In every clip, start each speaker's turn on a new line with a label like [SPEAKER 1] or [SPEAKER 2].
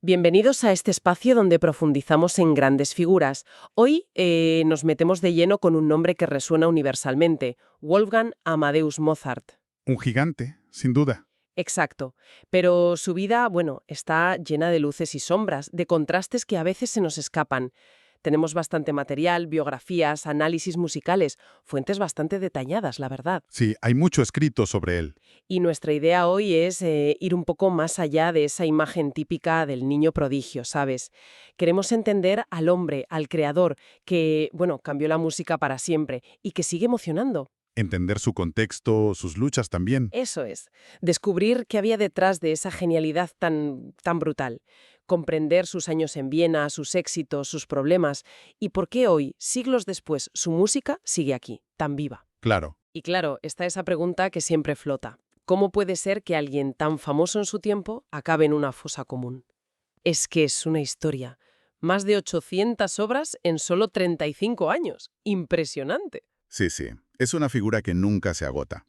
[SPEAKER 1] Bienvenidos a este espacio donde profundizamos en grandes figuras. Hoy nos metemos de lleno con un nombre que resuena universalmente, Wolfgang Amadeus Mozart.
[SPEAKER 2] Un gigante, sin duda.
[SPEAKER 1] Exacto. Pero su vida, bueno, está llena de luces y sombras, de contrastes que a veces se nos escapan. Tenemos bastante material, biografías, análisis musicales, fuentes bastante detalladas, la verdad.
[SPEAKER 2] Sí, hay mucho escrito sobre él.
[SPEAKER 1] Y nuestra idea hoy es ir un poco más allá de esa imagen típica del niño prodigio, ¿sabes? Queremos entender al hombre, al creador, que, bueno, cambió la música para siempre y que sigue emocionando.
[SPEAKER 2] Entender su contexto, sus luchas también.
[SPEAKER 1] Eso es, descubrir qué había detrás de esa genialidad tan brutal, comprender sus años en Viena, sus éxitos, sus problemas y por qué hoy, siglos después, su música sigue aquí, tan viva.
[SPEAKER 2] Claro.
[SPEAKER 1] Y claro, está esa pregunta que siempre flota. ¿Cómo puede ser que alguien tan famoso en su tiempo acabe en una fosa común? Es que es una historia. Más de 800 obras en solo 35 años. Impresionante.
[SPEAKER 2] Sí, sí. Es una figura que nunca se agota.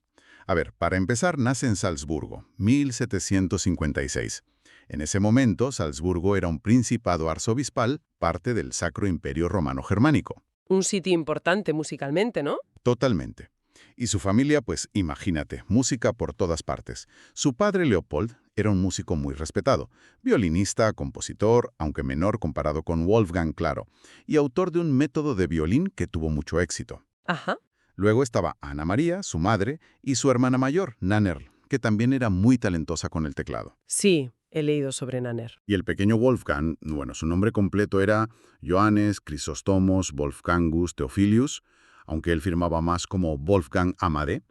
[SPEAKER 2] A ver, para empezar, nace en Salzburgo, 1756. En ese momento, Salzburgo era un principado arzobispal, parte del Sacro Imperio Romano Germánico.
[SPEAKER 1] Un sitio importante musicalmente, ¿no?
[SPEAKER 2] Totalmente. Y su familia, pues imagínate, música por todas partes. Su padre Leopold era un músico muy respetado, violinista, compositor, aunque menor comparado con Wolfgang, claro, y autor de un método de violín que tuvo mucho éxito.
[SPEAKER 1] Ajá.
[SPEAKER 2] Luego estaba Ana María, su madre, y su hermana mayor, Nannerl, que también era muy talentosa con el teclado.
[SPEAKER 1] Sí, he leído sobre Nanner.
[SPEAKER 2] Y el pequeño Wolfgang, bueno, su nombre completo era Johannes Chrysostomos Wolfgangus Theophilus, aunque él firmaba más como Wolfgang Amade,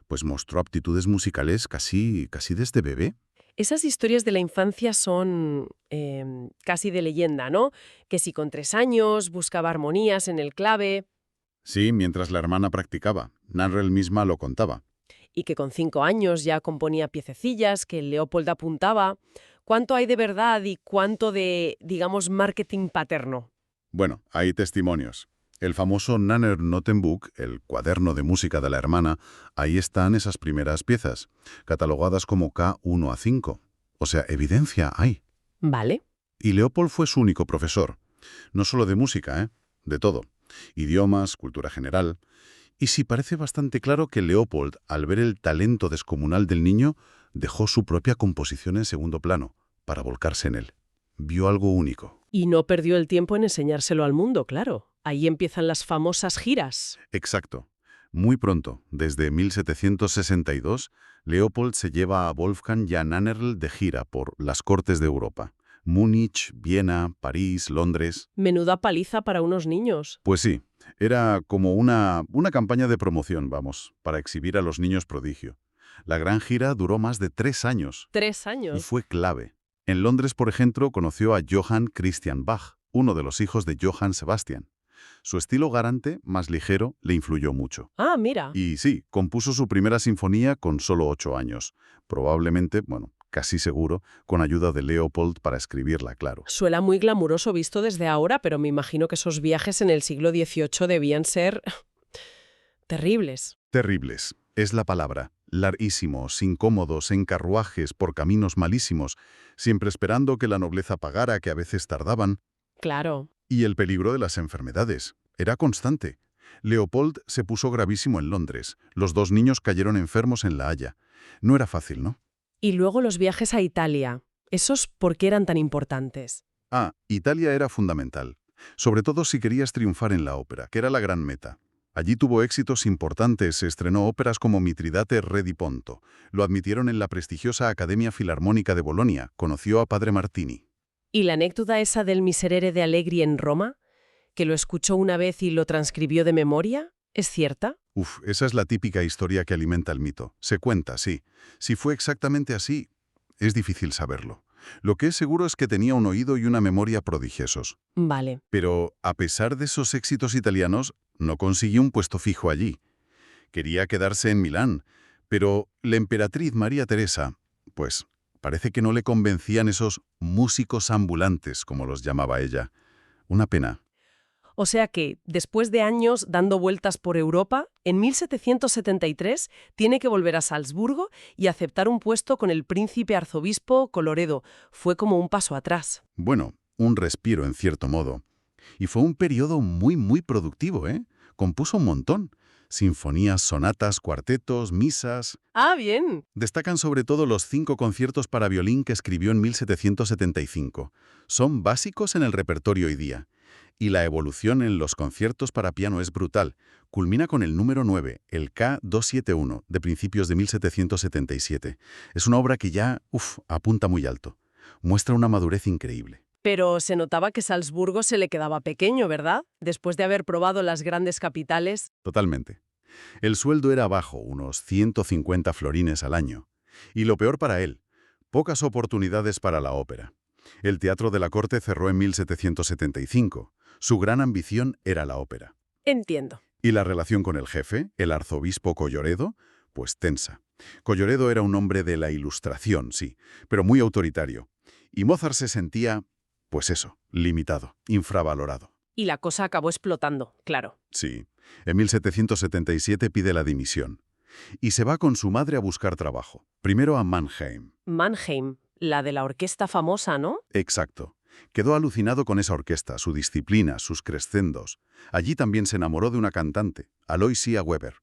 [SPEAKER 2] pues mostró aptitudes musicales casi desde bebé.
[SPEAKER 1] Esas historias de la infancia son casi de leyenda, ¿no? Que si con 3 años buscaba armonías en el clave
[SPEAKER 2] Sí, mientras la hermana practicaba. Nannerl misma lo contaba.
[SPEAKER 1] y que con 5 años ya componía piececillas que Leopold apuntaba. ¿Cuánto hay de verdad y cuánto de, digamos, marketing paterno?
[SPEAKER 2] Bueno, hay testimonios. El famoso Nanner Notenbuch, el cuaderno de música de la hermana, ahí están esas primeras piezas, catalogadas como K1 a 5. O sea, evidencia hay.
[SPEAKER 1] Vale.
[SPEAKER 2] Y Leopold fue su único profesor. No solo de música, de todo. Idiomas, cultura general. Y sí parece bastante claro que Leopold, al ver el talento descomunal del niño, dejó su propia composición en segundo plano, para volcarse en él. Vio algo único.
[SPEAKER 1] Y no perdió el tiempo en enseñárselo al mundo, claro. Ahí empiezan las famosas giras.
[SPEAKER 2] Exacto. Muy pronto, desde 1762, Leopold se lleva a Wolfgang y a Nannerl de gira por las cortes de Europa. Múnich, Viena, París, Londres.
[SPEAKER 1] Menuda paliza para unos niños.
[SPEAKER 2] Pues sí, era como una campaña de promoción, vamos, para exhibir a los niños prodigio. La gran gira duró más de 3 años
[SPEAKER 1] 3
[SPEAKER 2] y
[SPEAKER 1] años.
[SPEAKER 2] fue clave. En Londres, por ejemplo, conoció a Johann Christian Bach, uno de los hijos de Johann Sebastian. Su estilo garante, más ligero, le influyó mucho.
[SPEAKER 1] Ah, mira.
[SPEAKER 2] Y sí, compuso su primera sinfonía con solo 8 años. Probablemente, bueno, casi seguro, con ayuda de Leopold para escribirla, claro.
[SPEAKER 1] Suena muy glamuroso visto desde ahora, pero me imagino que esos viajes en el siglo XVIII debían ser terribles.
[SPEAKER 2] Terribles, es la palabra. Larguísimos, incómodos, en carruajes, por caminos malísimos, siempre esperando que la nobleza pagara, que a veces tardaban.
[SPEAKER 1] Claro.
[SPEAKER 2] Y el peligro de las enfermedades. Era constante. Leopold se puso gravísimo en Londres. Los 2 niños cayeron enfermos en La Haya. No era fácil, ¿no?
[SPEAKER 1] Y luego los viajes a Italia. ¿Esos por qué eran tan importantes?
[SPEAKER 2] Italia era fundamental. Sobre todo si querías triunfar en la ópera, que era la gran meta. Allí tuvo éxitos importantes, se estrenó óperas como Mitridate Re di Ponto. Lo admitieron en la prestigiosa Academia Filarmónica de Bolonia. Conoció a Padre Martini.
[SPEAKER 1] ¿Y la anécdota esa del Miserere de Allegri en Roma? ¿Que lo escuchó una vez y lo transcribió de memoria? ¿Es cierta?
[SPEAKER 2] Esa es la típica historia que alimenta el mito. Se cuenta, sí. Si fue exactamente así, es difícil saberlo. Lo que es seguro es que tenía un oído y una memoria prodigiosos.
[SPEAKER 1] Vale.
[SPEAKER 2] Pero, a pesar de esos éxitos italianos, no consiguió un puesto fijo allí. Quería quedarse en Milán, pero la emperatriz María Teresa, pues, parece que no le convencían esos músicos ambulantes, como los llamaba ella. Una pena.
[SPEAKER 1] O sea que, después de años dando vueltas por Europa, en 1773 tiene que volver a Salzburgo y aceptar un puesto con el príncipe arzobispo Colloredo. Fue como un paso atrás.
[SPEAKER 2] Bueno, un respiro en cierto modo. Y fue un periodo muy productivo, ¿eh? Compuso un montón. Sinfonías, sonatas, cuartetos, misas.
[SPEAKER 1] Ah, bien.
[SPEAKER 2] Destacan sobre todo los 5 conciertos para violín que escribió en 1775. Son básicos en el repertorio hoy día. Y la evolución en los conciertos para piano es brutal. Culmina con el número 9, el K271, de principios de 1777. Es una obra que ya, apunta muy alto. Muestra una madurez increíble.
[SPEAKER 1] Pero se notaba que Salzburgo se le quedaba pequeño, ¿verdad? Después de haber probado las grandes capitales.
[SPEAKER 2] Totalmente. El sueldo era bajo, unos 150 florines al año. Y lo peor para él, pocas oportunidades para la ópera. El Teatro de la Corte cerró en 1775. Su gran ambición era la ópera.
[SPEAKER 1] Entiendo.
[SPEAKER 2] Y la relación con el jefe, el arzobispo Colloredo, pues tensa. Colloredo era un hombre de la Ilustración, sí, pero muy autoritario. Y Mozart se sentía, pues eso, limitado, infravalorado.
[SPEAKER 1] Y la cosa acabó explotando, claro.
[SPEAKER 2] Sí, en 1777 pide la dimisión. Y se va con su madre a buscar trabajo. Primero a Mannheim.
[SPEAKER 1] Mannheim, la de la orquesta famosa, ¿no?
[SPEAKER 2] Exacto. Quedó alucinado con esa orquesta, su disciplina, sus crescendos. Allí también se enamoró de una cantante, Aloysia Weber.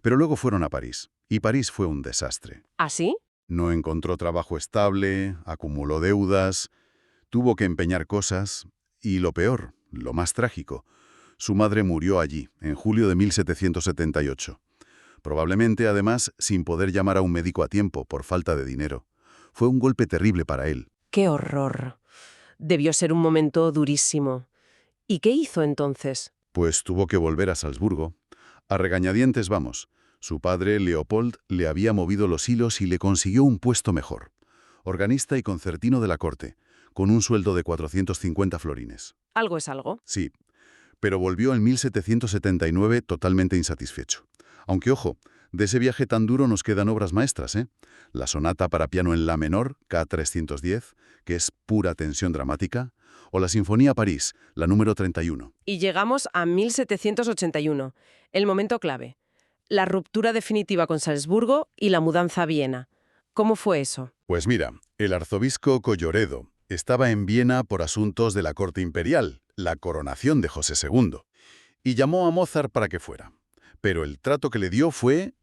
[SPEAKER 2] Pero luego fueron a París. Y París fue un desastre.
[SPEAKER 1] ¿Ah, sí?
[SPEAKER 2] No encontró trabajo estable, acumuló deudas, tuvo que empeñar cosas. Y lo peor, lo más trágico, su madre murió allí, en julio de 1778. Probablemente, además, sin poder llamar a un médico a tiempo por falta de dinero. Fue un golpe terrible para él.
[SPEAKER 1] ¡Qué horror! Debió ser un momento durísimo. ¿Y qué hizo entonces?
[SPEAKER 2] Pues tuvo que volver a Salzburgo. A regañadientes, vamos. Su padre, Leopold, le había movido los hilos y le consiguió un puesto mejor. Organista y concertino de la corte, con un sueldo de 450 florines.
[SPEAKER 1] Algo es algo.
[SPEAKER 2] Sí, pero volvió en 1779 totalmente insatisfecho. Aunque, ojo, de ese viaje tan duro nos quedan obras maestras, ¿eh? La sonata para piano en la menor, K310, que es pura tensión dramática, o la Sinfonía París, la número 31.
[SPEAKER 1] Y llegamos a 1781, el momento clave. La ruptura definitiva con Salzburgo y la mudanza a Viena. ¿Cómo fue eso?
[SPEAKER 2] Pues mira, el arzobispo Colloredo estaba en Viena por asuntos de la corte imperial, la coronación de José II, y llamó a Mozart para que fuera. Pero el trato que le dio fue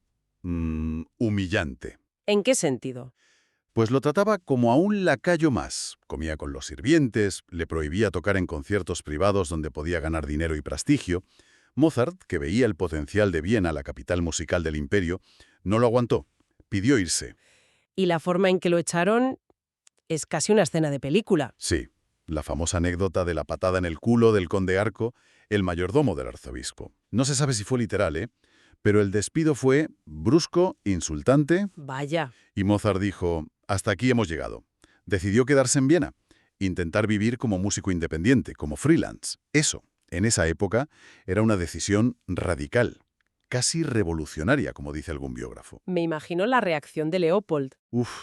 [SPEAKER 2] humillante.
[SPEAKER 1] ¿En qué sentido?
[SPEAKER 2] Pues lo trataba como a un lacayo más. Comía con los sirvientes, le prohibía tocar en conciertos privados donde podía ganar dinero y prestigio. Mozart, que veía el potencial de Viena, la capital musical del imperio, no lo aguantó. Pidió irse.
[SPEAKER 1] Y la forma en que lo echaron es casi una escena de película.
[SPEAKER 2] Sí, la famosa anécdota de la patada en el culo del conde Arco, el mayordomo del arzobispo. No se sabe si fue literal, ¿eh? Pero el despido fue brusco, insultante,
[SPEAKER 1] Vaya.
[SPEAKER 2] y Mozart dijo, hasta aquí hemos llegado. Decidió quedarse en Viena, intentar vivir como músico independiente, como freelance. Eso, en esa época, era una decisión radical, casi revolucionaria, como dice algún biógrafo.
[SPEAKER 1] Me imagino la reacción de Leopold.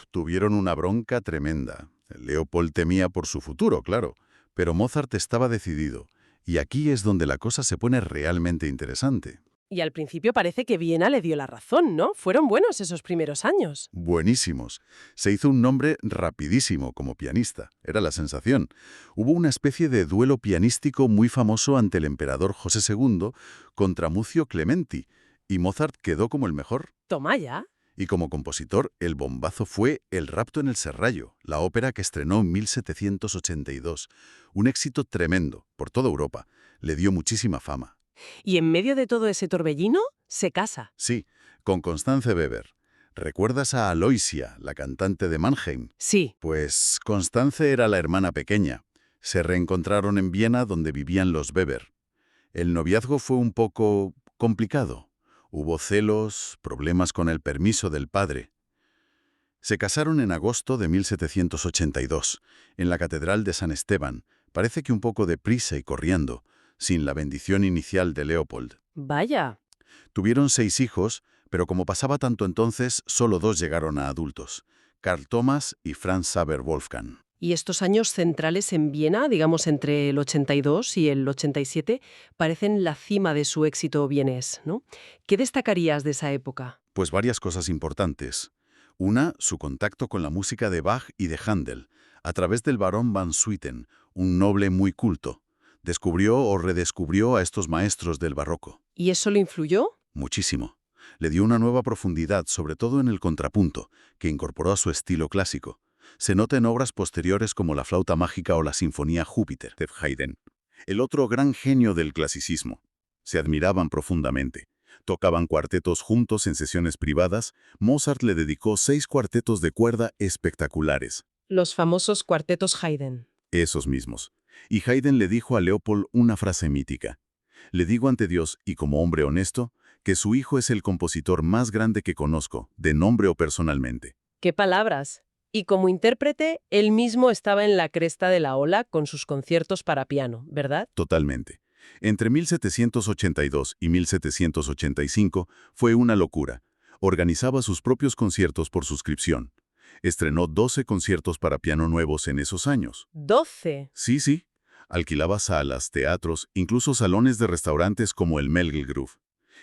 [SPEAKER 2] Tuvieron una bronca tremenda. Leopold temía por su futuro, claro, pero Mozart estaba decidido. Y aquí es donde la cosa se pone realmente interesante.
[SPEAKER 1] Y al principio parece que Viena le dio la razón, ¿no? Fueron buenos esos primeros años.
[SPEAKER 2] Buenísimos. Se hizo un nombre rapidísimo como pianista. Era la sensación. Hubo una especie de duelo pianístico muy famoso ante el emperador José II contra Muzio Clementi, y Mozart quedó como el mejor.
[SPEAKER 1] Toma ya.
[SPEAKER 2] Y como compositor, el bombazo fue El rapto en el Serrallo, la ópera que estrenó en 1782. Un éxito tremendo, por toda Europa. Le dio muchísima fama.
[SPEAKER 1] Y en medio de todo ese torbellino, se casa.
[SPEAKER 2] Sí, con Constanze Weber. ¿Recuerdas a Aloysia, la cantante de Mannheim?
[SPEAKER 1] Sí.
[SPEAKER 2] Pues Constanze era la hermana pequeña. Se reencontraron en Viena, donde vivían los Weber. El noviazgo fue un poco complicado. Hubo celos, problemas con el permiso del padre. Se casaron en agosto de 1782, en la Catedral de San Esteban. Parece que un poco deprisa y corriendo, sin la bendición inicial de Leopold.
[SPEAKER 1] Vaya.
[SPEAKER 2] Tuvieron 6 hijos, pero como pasaba tanto entonces, solo 2 llegaron a adultos, Carl Thomas y Franz Xaver Wolfgang.
[SPEAKER 1] Y estos años centrales en Viena, digamos entre el 82 y el 87, parecen la cima de su éxito vienés, ¿no? ¿Qué destacarías de esa época?
[SPEAKER 2] Pues varias cosas importantes. Una, su contacto con la música de Bach y de Händel, a través del barón van Swieten, un noble muy culto. Descubrió o redescubrió a estos maestros del barroco.
[SPEAKER 1] ¿Y eso le influyó?
[SPEAKER 2] Muchísimo. Le dio una nueva profundidad, sobre todo en el contrapunto, que incorporó a su estilo clásico. Se nota en obras posteriores como la Flauta Mágica o la Sinfonía Júpiter de Haydn. El otro gran genio del clasicismo. Se admiraban profundamente. Tocaban cuartetos juntos en sesiones privadas. Mozart le dedicó 6 cuartetos de cuerda espectaculares.
[SPEAKER 1] Los famosos cuartetos Haydn.
[SPEAKER 2] Esos mismos. Y Haydn le dijo a Leopold una frase mítica. Le digo ante Dios, y como hombre honesto, que su hijo es el compositor más grande que conozco, de nombre o personalmente.
[SPEAKER 1] ¡Qué palabras! Y como intérprete, él mismo estaba en la cresta de la ola con sus conciertos para piano, ¿verdad?
[SPEAKER 2] Totalmente. Entre 1782 y 1785 fue una locura. Organizaba sus propios conciertos por suscripción. Estrenó 12 conciertos para piano nuevos en esos años.
[SPEAKER 1] ¡12!
[SPEAKER 2] Sí. Alquilaba salas, teatros, incluso salones de restaurantes como el Melgelgrove.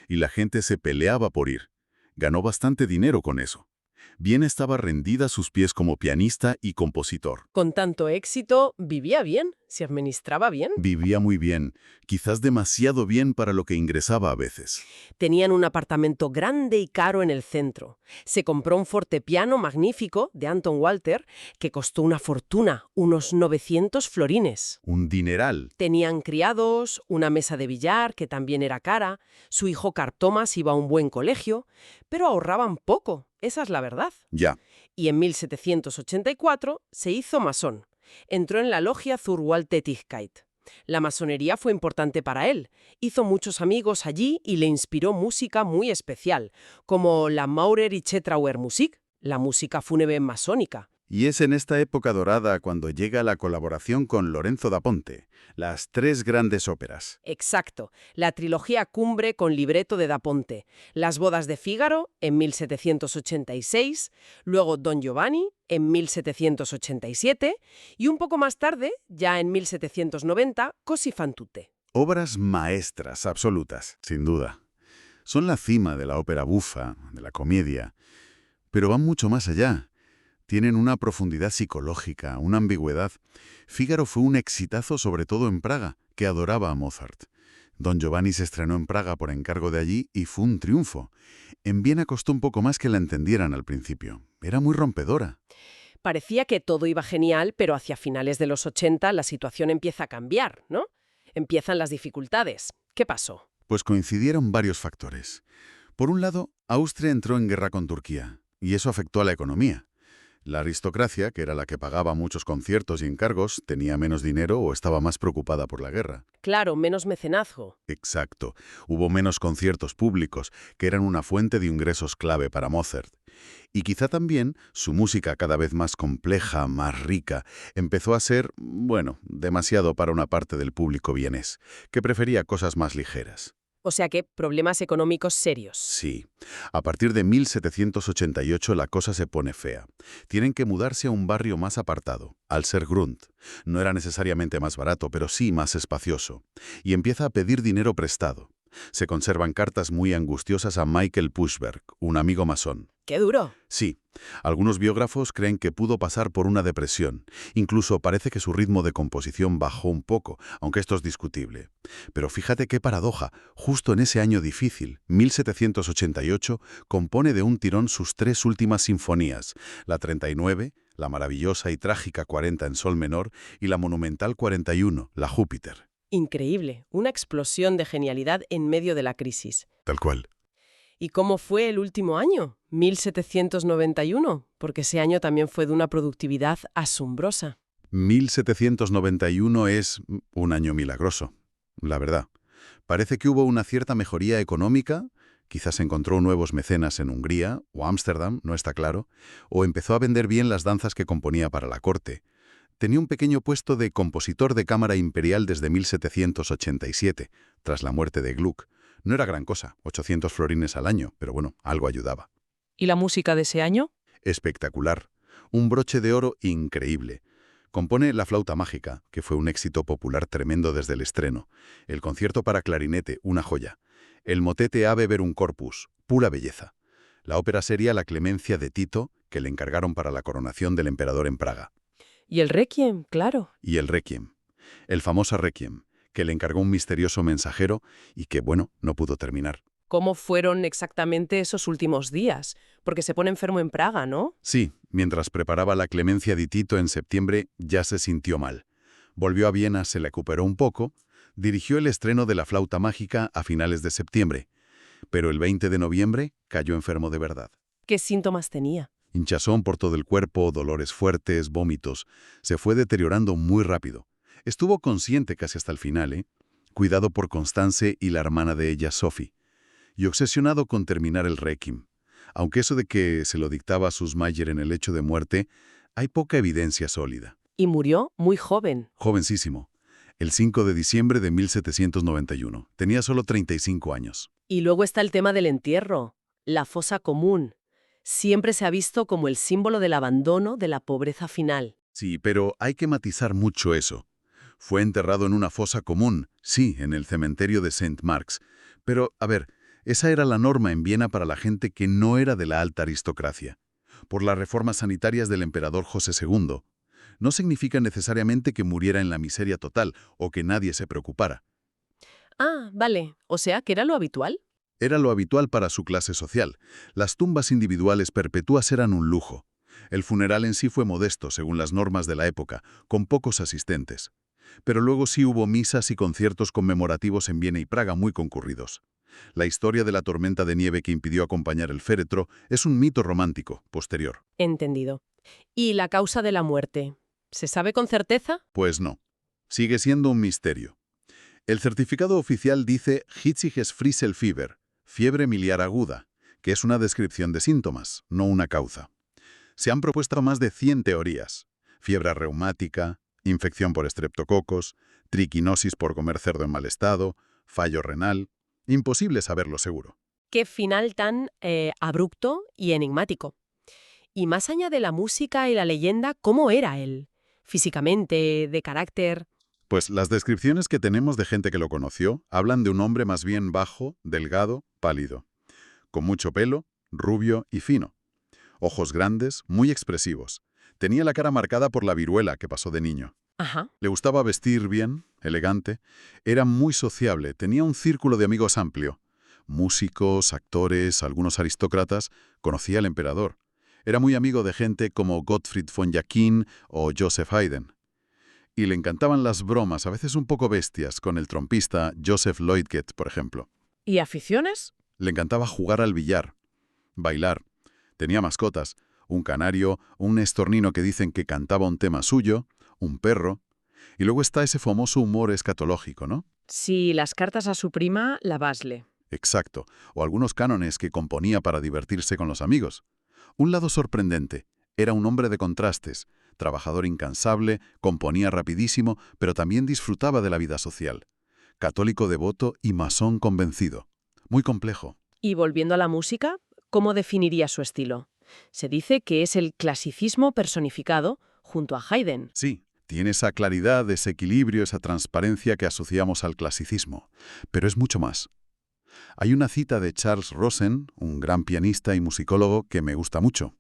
[SPEAKER 2] Y la gente se peleaba por ir. Ganó bastante dinero con eso. Bien estaba rendida a sus pies como pianista y compositor.
[SPEAKER 1] Con tanto éxito, vivía bien, se administraba bien.
[SPEAKER 2] Vivía muy bien, quizás demasiado bien para lo que ingresaba a veces.
[SPEAKER 1] Tenían un apartamento grande y caro en el centro. Se compró un fortepiano magnífico de Anton Walter que costó una fortuna, unos 900 florines.
[SPEAKER 2] Un dineral.
[SPEAKER 1] Tenían criados, una mesa de billar que también era cara, su hijo Cartomas iba a un buen colegio, pero ahorraban poco, esa es la verdad.
[SPEAKER 2] Ya.
[SPEAKER 1] Y en 1784 se hizo masón. Entró en la logia zur Tätigkeit. La masonería fue importante para él. Hizo muchos amigos allí y le inspiró música muy especial, como la Maurer y Chetrauer Musik, la música fúnebre masónica.
[SPEAKER 2] Y es en esta época dorada cuando llega la colaboración con Lorenzo da Ponte, las 3 grandes óperas.
[SPEAKER 1] Exacto, la trilogía cumbre con libreto de da Ponte, Las bodas de Fígaro en 1786, luego Don Giovanni en 1787 y un poco más tarde, ya en 1790, Così fan tutte.
[SPEAKER 2] Obras maestras absolutas, sin duda. Son la cima de la ópera bufa, de la comedia, pero van mucho más allá. Tienen una profundidad psicológica, una ambigüedad. Fígaro fue un exitazo sobre todo en Praga, que adoraba a Mozart. Don Giovanni se estrenó en Praga por encargo de allí y fue un triunfo. En Viena costó un poco más que la entendieran al principio. Era muy rompedora.
[SPEAKER 1] Parecía que todo iba genial, pero hacia finales de los 80 la situación empieza a cambiar, ¿no? Empiezan las dificultades. ¿Qué pasó?
[SPEAKER 2] Pues coincidieron varios factores. Por un lado, Austria entró en guerra con Turquía, y eso afectó a la economía. La aristocracia, que era la que pagaba muchos conciertos y encargos, tenía menos dinero o estaba más preocupada por la guerra.
[SPEAKER 1] Claro, menos mecenazgo.
[SPEAKER 2] Exacto. Hubo menos conciertos públicos, que eran una fuente de ingresos clave para Mozart. Y quizá también su música cada vez más compleja, más rica, empezó a ser, bueno, demasiado para una parte del público vienés, que prefería cosas más ligeras.
[SPEAKER 1] O sea que problemas económicos serios.
[SPEAKER 2] Sí. A partir de 1788 la cosa se pone fea. Tienen que mudarse a un barrio más apartado, Alsergrund. No era necesariamente más barato, pero sí más espacioso. Y empieza a pedir dinero prestado. Se conservan cartas muy angustiosas a Michael Puschberg, un amigo masón.
[SPEAKER 1] ¡Qué duro!
[SPEAKER 2] Sí. Algunos biógrafos creen que pudo pasar por una depresión. Incluso parece que su ritmo de composición bajó un poco, aunque esto es discutible. Pero fíjate qué paradoja. Justo en ese año difícil, 1788, compone de un tirón sus 3 últimas sinfonías, la 39, la maravillosa y trágica 40 en sol menor y la monumental 41, la Júpiter.
[SPEAKER 1] Increíble, una explosión de genialidad en medio de la crisis.
[SPEAKER 2] Tal cual.
[SPEAKER 1] ¿Y cómo fue el último año? 1791, porque ese año también fue de una productividad asombrosa.
[SPEAKER 2] 1791 es un año milagroso, la verdad. Parece que hubo una cierta mejoría económica, quizás encontró nuevos mecenas en Hungría o Ámsterdam, no está claro, o empezó a vender bien las danzas que componía para la corte. Tenía un pequeño puesto de compositor de cámara imperial desde 1787, tras la muerte de Gluck. No era gran cosa, 800 florines al año, pero bueno, algo ayudaba.
[SPEAKER 1] ¿Y la música de ese año?
[SPEAKER 2] Espectacular. Un broche de oro increíble. Compone La flauta mágica, que fue un éxito popular tremendo desde el estreno. El concierto para clarinete, una joya. El motete Ave Verum Corpus, pura belleza. La ópera seria La clemencia de Tito, que le encargaron para la coronación del emperador en Praga.
[SPEAKER 1] Y el Requiem, claro.
[SPEAKER 2] Y el Requiem. El famoso Requiem, que le encargó un misterioso mensajero y que, bueno, no pudo terminar.
[SPEAKER 1] ¿Cómo fueron exactamente esos últimos días? Porque se pone enfermo en Praga, ¿no?
[SPEAKER 2] Sí, mientras preparaba La clemencia de Tito en septiembre, ya se sintió mal. Volvió a Viena, se recuperó un poco, dirigió el estreno de La flauta mágica a finales de septiembre, pero el 20 de noviembre cayó enfermo de verdad.
[SPEAKER 1] ¿Qué síntomas tenía?
[SPEAKER 2] Hinchazón por todo el cuerpo, dolores fuertes, vómitos. Se fue deteriorando muy rápido. Estuvo consciente casi hasta el final, ¿eh? Cuidado por Constance y la hermana de ella, Sophie. Y obsesionado con terminar el Requiem. Aunque eso de que se lo dictaba a Süssmayr en el lecho de muerte, hay poca evidencia sólida.
[SPEAKER 1] Y murió muy joven.
[SPEAKER 2] Jovencísimo. El 5 de diciembre de 1791. Tenía solo 35 años.
[SPEAKER 1] Y luego está el tema del entierro, la fosa común. Siempre se ha visto como el símbolo del abandono, de la pobreza final.
[SPEAKER 2] Sí, pero hay que matizar mucho eso. Fue enterrado en una fosa común, sí, en el cementerio de St. Mark's. Pero, a ver, esa era la norma en Viena para la gente que no era de la alta aristocracia. Por las reformas sanitarias del emperador José II. No significa necesariamente que muriera en la miseria total o que nadie se preocupara.
[SPEAKER 1] Ah, vale. O sea, que era lo habitual.
[SPEAKER 2] Era lo habitual para su clase social. Las tumbas individuales perpetuas eran un lujo. El funeral en sí fue modesto, según las normas de la época, con pocos asistentes. Pero luego sí hubo misas y conciertos conmemorativos en Viena y Praga muy concurridos. La historia de la tormenta de nieve que impidió acompañar el féretro es un mito romántico, posterior.
[SPEAKER 1] Entendido. ¿Y la causa de la muerte? ¿Se sabe con certeza?
[SPEAKER 2] Pues no. Sigue siendo un misterio. El certificado oficial dice Hitziges Fieber, fiebre miliar aguda, que es una descripción de síntomas, no una causa. Se han propuesto más de 100 teorías. Fiebre reumática, infección por estreptococos, triquinosis por comer cerdo en mal estado, fallo renal. Imposible saberlo seguro.
[SPEAKER 1] Qué final tan abrupto y enigmático. Y más allá de la música y la leyenda, ¿cómo era él? Físicamente, de carácter.
[SPEAKER 2] Pues las descripciones que tenemos de gente que lo conoció hablan de un hombre más bien bajo, delgado, pálido, con mucho pelo, rubio y fino. Ojos grandes, muy expresivos. Tenía la cara marcada por la viruela que pasó de niño.
[SPEAKER 1] Ajá.
[SPEAKER 2] Le gustaba vestir bien, elegante. Era muy sociable, tenía un círculo de amigos amplio. Músicos, actores, algunos aristócratas. Conocía al emperador. Era muy amigo de gente como Gottfried von Jacquin o Joseph Haydn. Y le encantaban las bromas, a veces un poco bestias, con el trompista Joseph Lloydget, por ejemplo.
[SPEAKER 1] ¿Y aficiones?
[SPEAKER 2] Le encantaba jugar al billar, bailar. Tenía mascotas, un canario, un estornino que dicen que cantaba un tema suyo, un perro. Y luego está ese famoso humor escatológico, ¿no?
[SPEAKER 1] Sí, las cartas a su prima, la Basle.
[SPEAKER 2] Exacto. O algunos cánones que componía para divertirse con los amigos. Un lado sorprendente. Era un hombre de contrastes. Trabajador incansable, componía rapidísimo, pero también disfrutaba de la vida social. Católico devoto y masón convencido. Muy complejo.
[SPEAKER 1] Y volviendo a la música, ¿cómo definiría su estilo? Se dice que es el clasicismo personificado junto a Haydn.
[SPEAKER 2] Sí, tiene esa claridad, ese equilibrio, esa transparencia que asociamos al clasicismo. Pero es mucho más. Hay una cita de Charles Rosen, un gran pianista y musicólogo que me gusta mucho.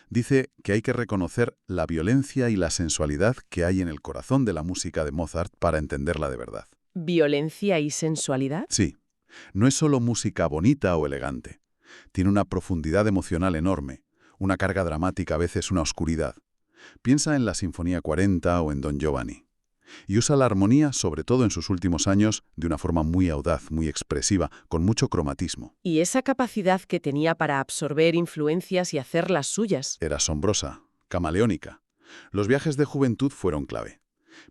[SPEAKER 2] Dice que hay que reconocer la violencia y la sensualidad que hay en el corazón de la música de Mozart para entenderla de verdad.
[SPEAKER 1] ¿Violencia y sensualidad?
[SPEAKER 2] Sí, no es solo música bonita o elegante. Tiene una profundidad emocional enorme, una carga dramática, a veces una oscuridad. Piensa en la Sinfonía 40 o en Don Giovanni. Y usa la armonía, sobre todo en sus últimos años, de una forma muy audaz, muy expresiva, con mucho cromatismo.
[SPEAKER 1] Y esa capacidad que tenía para absorber influencias y hacerlas suyas.
[SPEAKER 2] Era asombrosa, camaleónica. Los viajes de juventud fueron clave.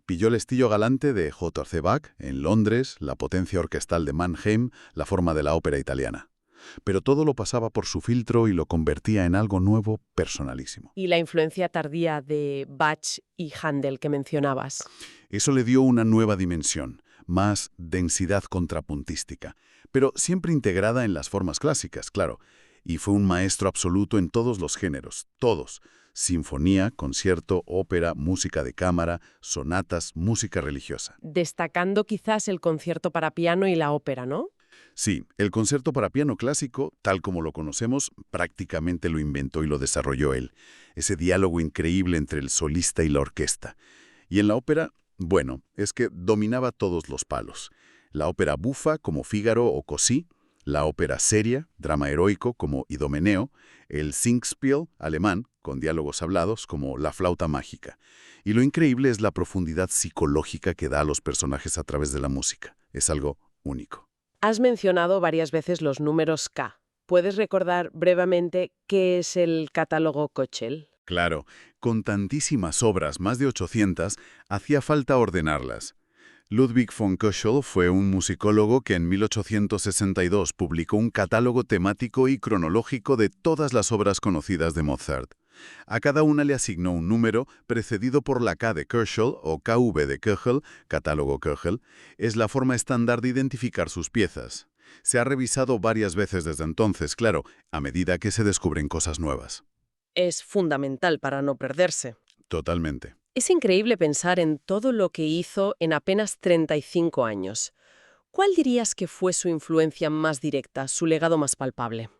[SPEAKER 2] Pilló el estilo galante de J.C. Bach en Londres, la potencia orquestal de Mannheim, la forma de la ópera italiana. Pero todo lo pasaba por su filtro y lo convertía en algo nuevo, personalísimo.
[SPEAKER 1] Y la influencia tardía de Bach y Händel que mencionabas.
[SPEAKER 2] Eso le dio una nueva dimensión, más densidad contrapuntística, pero siempre integrada en las formas clásicas, claro. Y fue un maestro absoluto en todos los géneros, todos. sinfonía, concierto, ópera, música de cámara, sonatas, música religiosa.
[SPEAKER 1] Destacando quizás el concierto para piano y la ópera, ¿no?
[SPEAKER 2] Sí, el concierto para piano clásico, tal como lo conocemos, prácticamente lo inventó y lo desarrolló él. Ese diálogo increíble entre el solista y la orquesta. Y en la ópera, bueno, es que dominaba todos los palos. La ópera bufa, como Fígaro o Così, la ópera seria, drama heroico, como Idomeneo, el Singspiel alemán, con diálogos hablados, como La flauta mágica. Y lo increíble es la profundidad psicológica que da a los personajes a través de la música. Es algo único.
[SPEAKER 1] Has mencionado varias veces los números K. ¿Puedes recordar brevemente qué es el catálogo Köchel?
[SPEAKER 2] Claro, con tantísimas obras, más de 800, hacía falta ordenarlas. Ludwig von Köchel fue un musicólogo que en 1862 publicó un catálogo temático y cronológico de todas las obras conocidas de Mozart. A cada una le asignó un número precedido por la K de Köchel o KV de Köchel, catálogo Köchel, es la forma estándar de identificar sus piezas. Se ha revisado varias veces desde entonces, claro, a medida que se descubren cosas nuevas.
[SPEAKER 1] Es fundamental para no perderse.
[SPEAKER 2] Totalmente.
[SPEAKER 1] Es increíble pensar en todo lo que hizo en apenas 35 años. ¿Cuál dirías que fue su influencia más directa, su legado más palpable?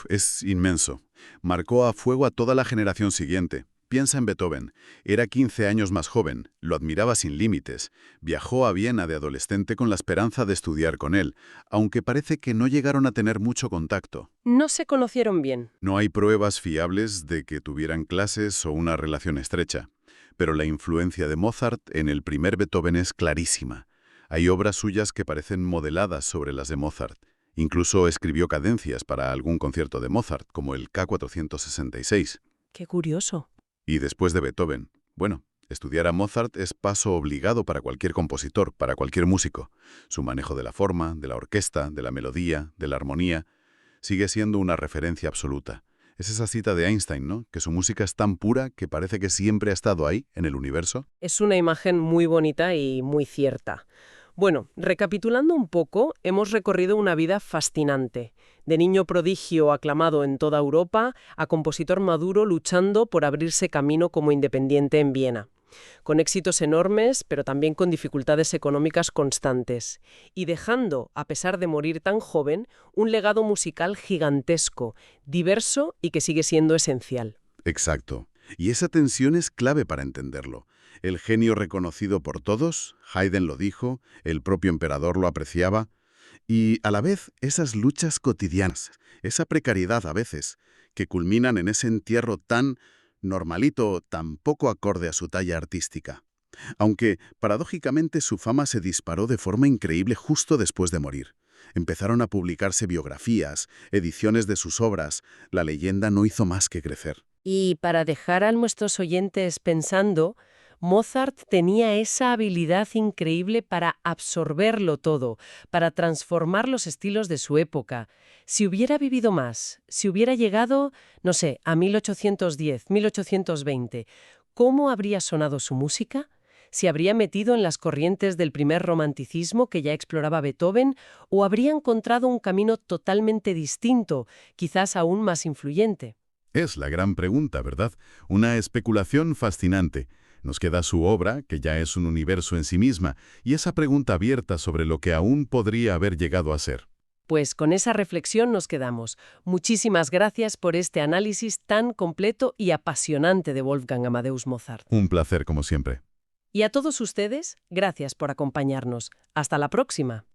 [SPEAKER 2] Es inmenso. Marcó a fuego a toda la generación siguiente. Piensa en Beethoven. Era 15 años más joven, lo admiraba sin límites. Viajó a Viena de adolescente con la esperanza de estudiar con él, aunque parece que no llegaron a tener mucho contacto.
[SPEAKER 1] No se conocieron bien.
[SPEAKER 2] No hay pruebas fiables de que tuvieran clases o una relación estrecha. Pero la influencia de Mozart en el primer Beethoven es clarísima. Hay obras suyas que parecen modeladas sobre las de Mozart. Incluso escribió cadencias para algún concierto de Mozart, como el K466.
[SPEAKER 1] Qué curioso.
[SPEAKER 2] Y después de Beethoven, bueno, estudiar a Mozart es paso obligado para cualquier compositor, para cualquier músico. Su manejo de la forma, de la orquesta, de la melodía, de la armonía, sigue siendo una referencia absoluta. Es esa cita de Einstein, ¿no? Que su música es tan pura que parece que siempre ha estado ahí, en el universo.
[SPEAKER 1] Es una imagen muy bonita y muy cierta. Bueno, recapitulando un poco, hemos recorrido una vida fascinante. De niño prodigio aclamado en toda Europa a compositor maduro luchando por abrirse camino como independiente en Viena. Con éxitos enormes, pero también con dificultades económicas constantes. Y dejando, a pesar de morir tan joven, un legado musical gigantesco, diverso y que sigue siendo esencial.
[SPEAKER 2] Exacto. Y esa tensión es clave para entenderlo. El genio reconocido por todos, Haydn lo dijo, el propio emperador lo apreciaba, y a la vez esas luchas cotidianas, esa precariedad a veces, que culminan en ese entierro tan normalito, tan poco acorde a su talla artística. Aunque, paradójicamente, su fama se disparó de forma increíble justo después de morir. Empezaron a publicarse biografías, ediciones de sus obras, la leyenda no hizo más que crecer.
[SPEAKER 1] Y para dejar a nuestros oyentes pensando, Mozart tenía esa habilidad increíble para absorberlo todo, para transformar los estilos de su época. Si hubiera vivido más, si hubiera llegado, no sé, a 1810, 1820, ¿cómo habría sonado su música? ¿Se habría metido en las corrientes del primer romanticismo que ya exploraba Beethoven o habría encontrado un camino totalmente distinto, quizás aún más influyente?
[SPEAKER 2] Es la gran pregunta, ¿verdad? Una especulación fascinante. Nos queda su obra, que ya es un universo en sí misma, y esa pregunta abierta sobre lo que aún podría haber llegado a ser.
[SPEAKER 1] Pues con esa reflexión nos quedamos. Muchísimas gracias por este análisis tan completo y apasionante de Wolfgang Amadeus Mozart.
[SPEAKER 2] Un placer, como siempre.
[SPEAKER 1] Y a todos ustedes, gracias por acompañarnos. Hasta la próxima.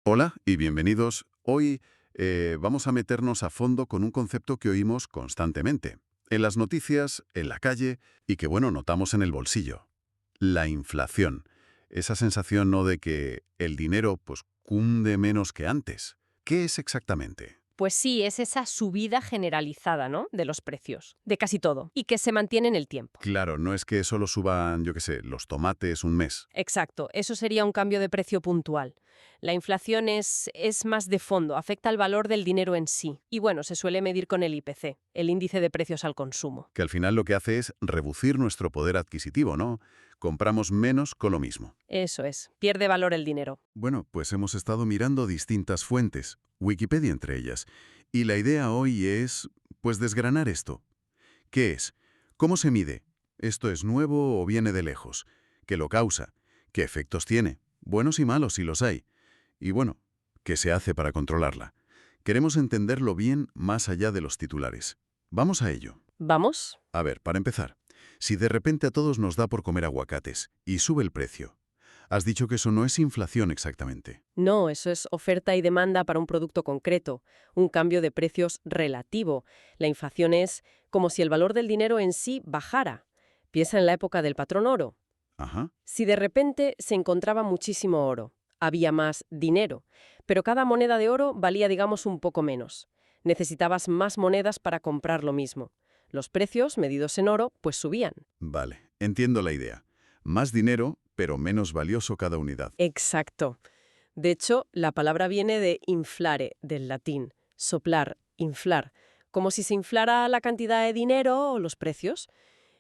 [SPEAKER 2] Hola y bienvenidos. Hoy vamos a meternos a fondo con un concepto que oímos constantemente, en las noticias, en la calle y que, bueno, notamos en el bolsillo. La inflación. Esa sensación, ¿no?, de que el dinero, pues, cunde menos que antes. ¿Qué es exactamente?
[SPEAKER 3] Pues sí, es esa subida generalizada, ¿no?, de los precios, de casi todo, y que se mantiene en el tiempo.
[SPEAKER 2] Claro, no es que solo suban, yo qué sé, los tomates un mes.
[SPEAKER 3] Exacto, eso sería un cambio de precio puntual. La inflación es más de fondo, afecta al valor del dinero en sí. Y bueno, se suele medir con el IPC, el índice de precios al consumo.
[SPEAKER 2] Que al final lo que hace es reducir nuestro poder adquisitivo, ¿no? Compramos menos con lo mismo.
[SPEAKER 3] Eso es, pierde valor el dinero.
[SPEAKER 2] Bueno, pues hemos estado mirando distintas fuentes, Wikipedia entre ellas, y la idea hoy es, pues, desgranar esto. ¿Qué es? ¿Cómo se mide? ¿Esto es nuevo o viene de lejos? ¿Qué lo causa? ¿Qué efectos tiene? Buenos y malos si los hay. Y bueno, ¿qué se hace para controlarla? Queremos entenderlo bien más allá de los titulares. Vamos a ello.
[SPEAKER 3] ¿Vamos?
[SPEAKER 2] A ver, para empezar, si de repente a todos nos da por comer aguacates y sube el precio, has dicho que eso no es inflación exactamente.
[SPEAKER 3] No, eso es oferta y demanda para un producto concreto, un cambio de precios relativo. La inflación es como si el valor del dinero en sí bajara. Piensa en la época del patrón oro.
[SPEAKER 2] Ajá,
[SPEAKER 3] Si de repente se encontraba muchísimo oro, había más dinero, pero cada moneda de oro valía, digamos, un poco menos. Necesitabas más monedas para comprar lo mismo. Los precios, medidos en oro, pues subían.
[SPEAKER 2] vale, entiendo la idea. Más dinero, pero menos valioso cada unidad.
[SPEAKER 3] Exacto. De hecho, la palabra viene de inflare, del latín, soplar, inflar, como si se inflara la cantidad de dinero o los precios.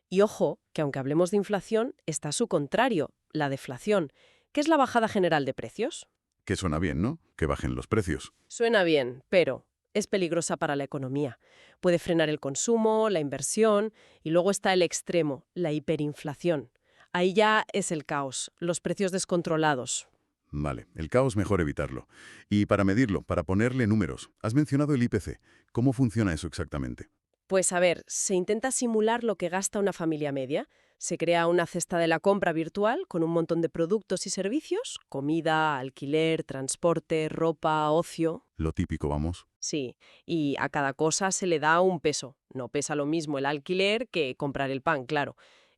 [SPEAKER 3] Y ojo, que aunque hablemos de inflación, está su contrario, la deflación, que es la bajada general de precios.
[SPEAKER 2] Que suena bien, ¿no? Que bajen los precios.
[SPEAKER 3] Suena bien, pero es peligrosa para la economía. Puede frenar el consumo, la inversión, y luego está el extremo, la hiperinflación. Ahí ya es el caos, los precios descontrolados.
[SPEAKER 2] Vale, el caos mejor evitarlo. Y para medirlo, para ponerle números, has mencionado el IPC. ¿Cómo funciona eso exactamente?
[SPEAKER 3] Pues a ver, se intenta simular lo que gasta una familia media. Se crea una cesta de la compra virtual con un montón de productos y servicios, comida, alquiler, transporte, ropa, ocio.
[SPEAKER 2] Lo típico, vamos.
[SPEAKER 3] Sí, y a cada cosa se le da un peso. No pesa lo mismo el alquiler que comprar el pan, claro.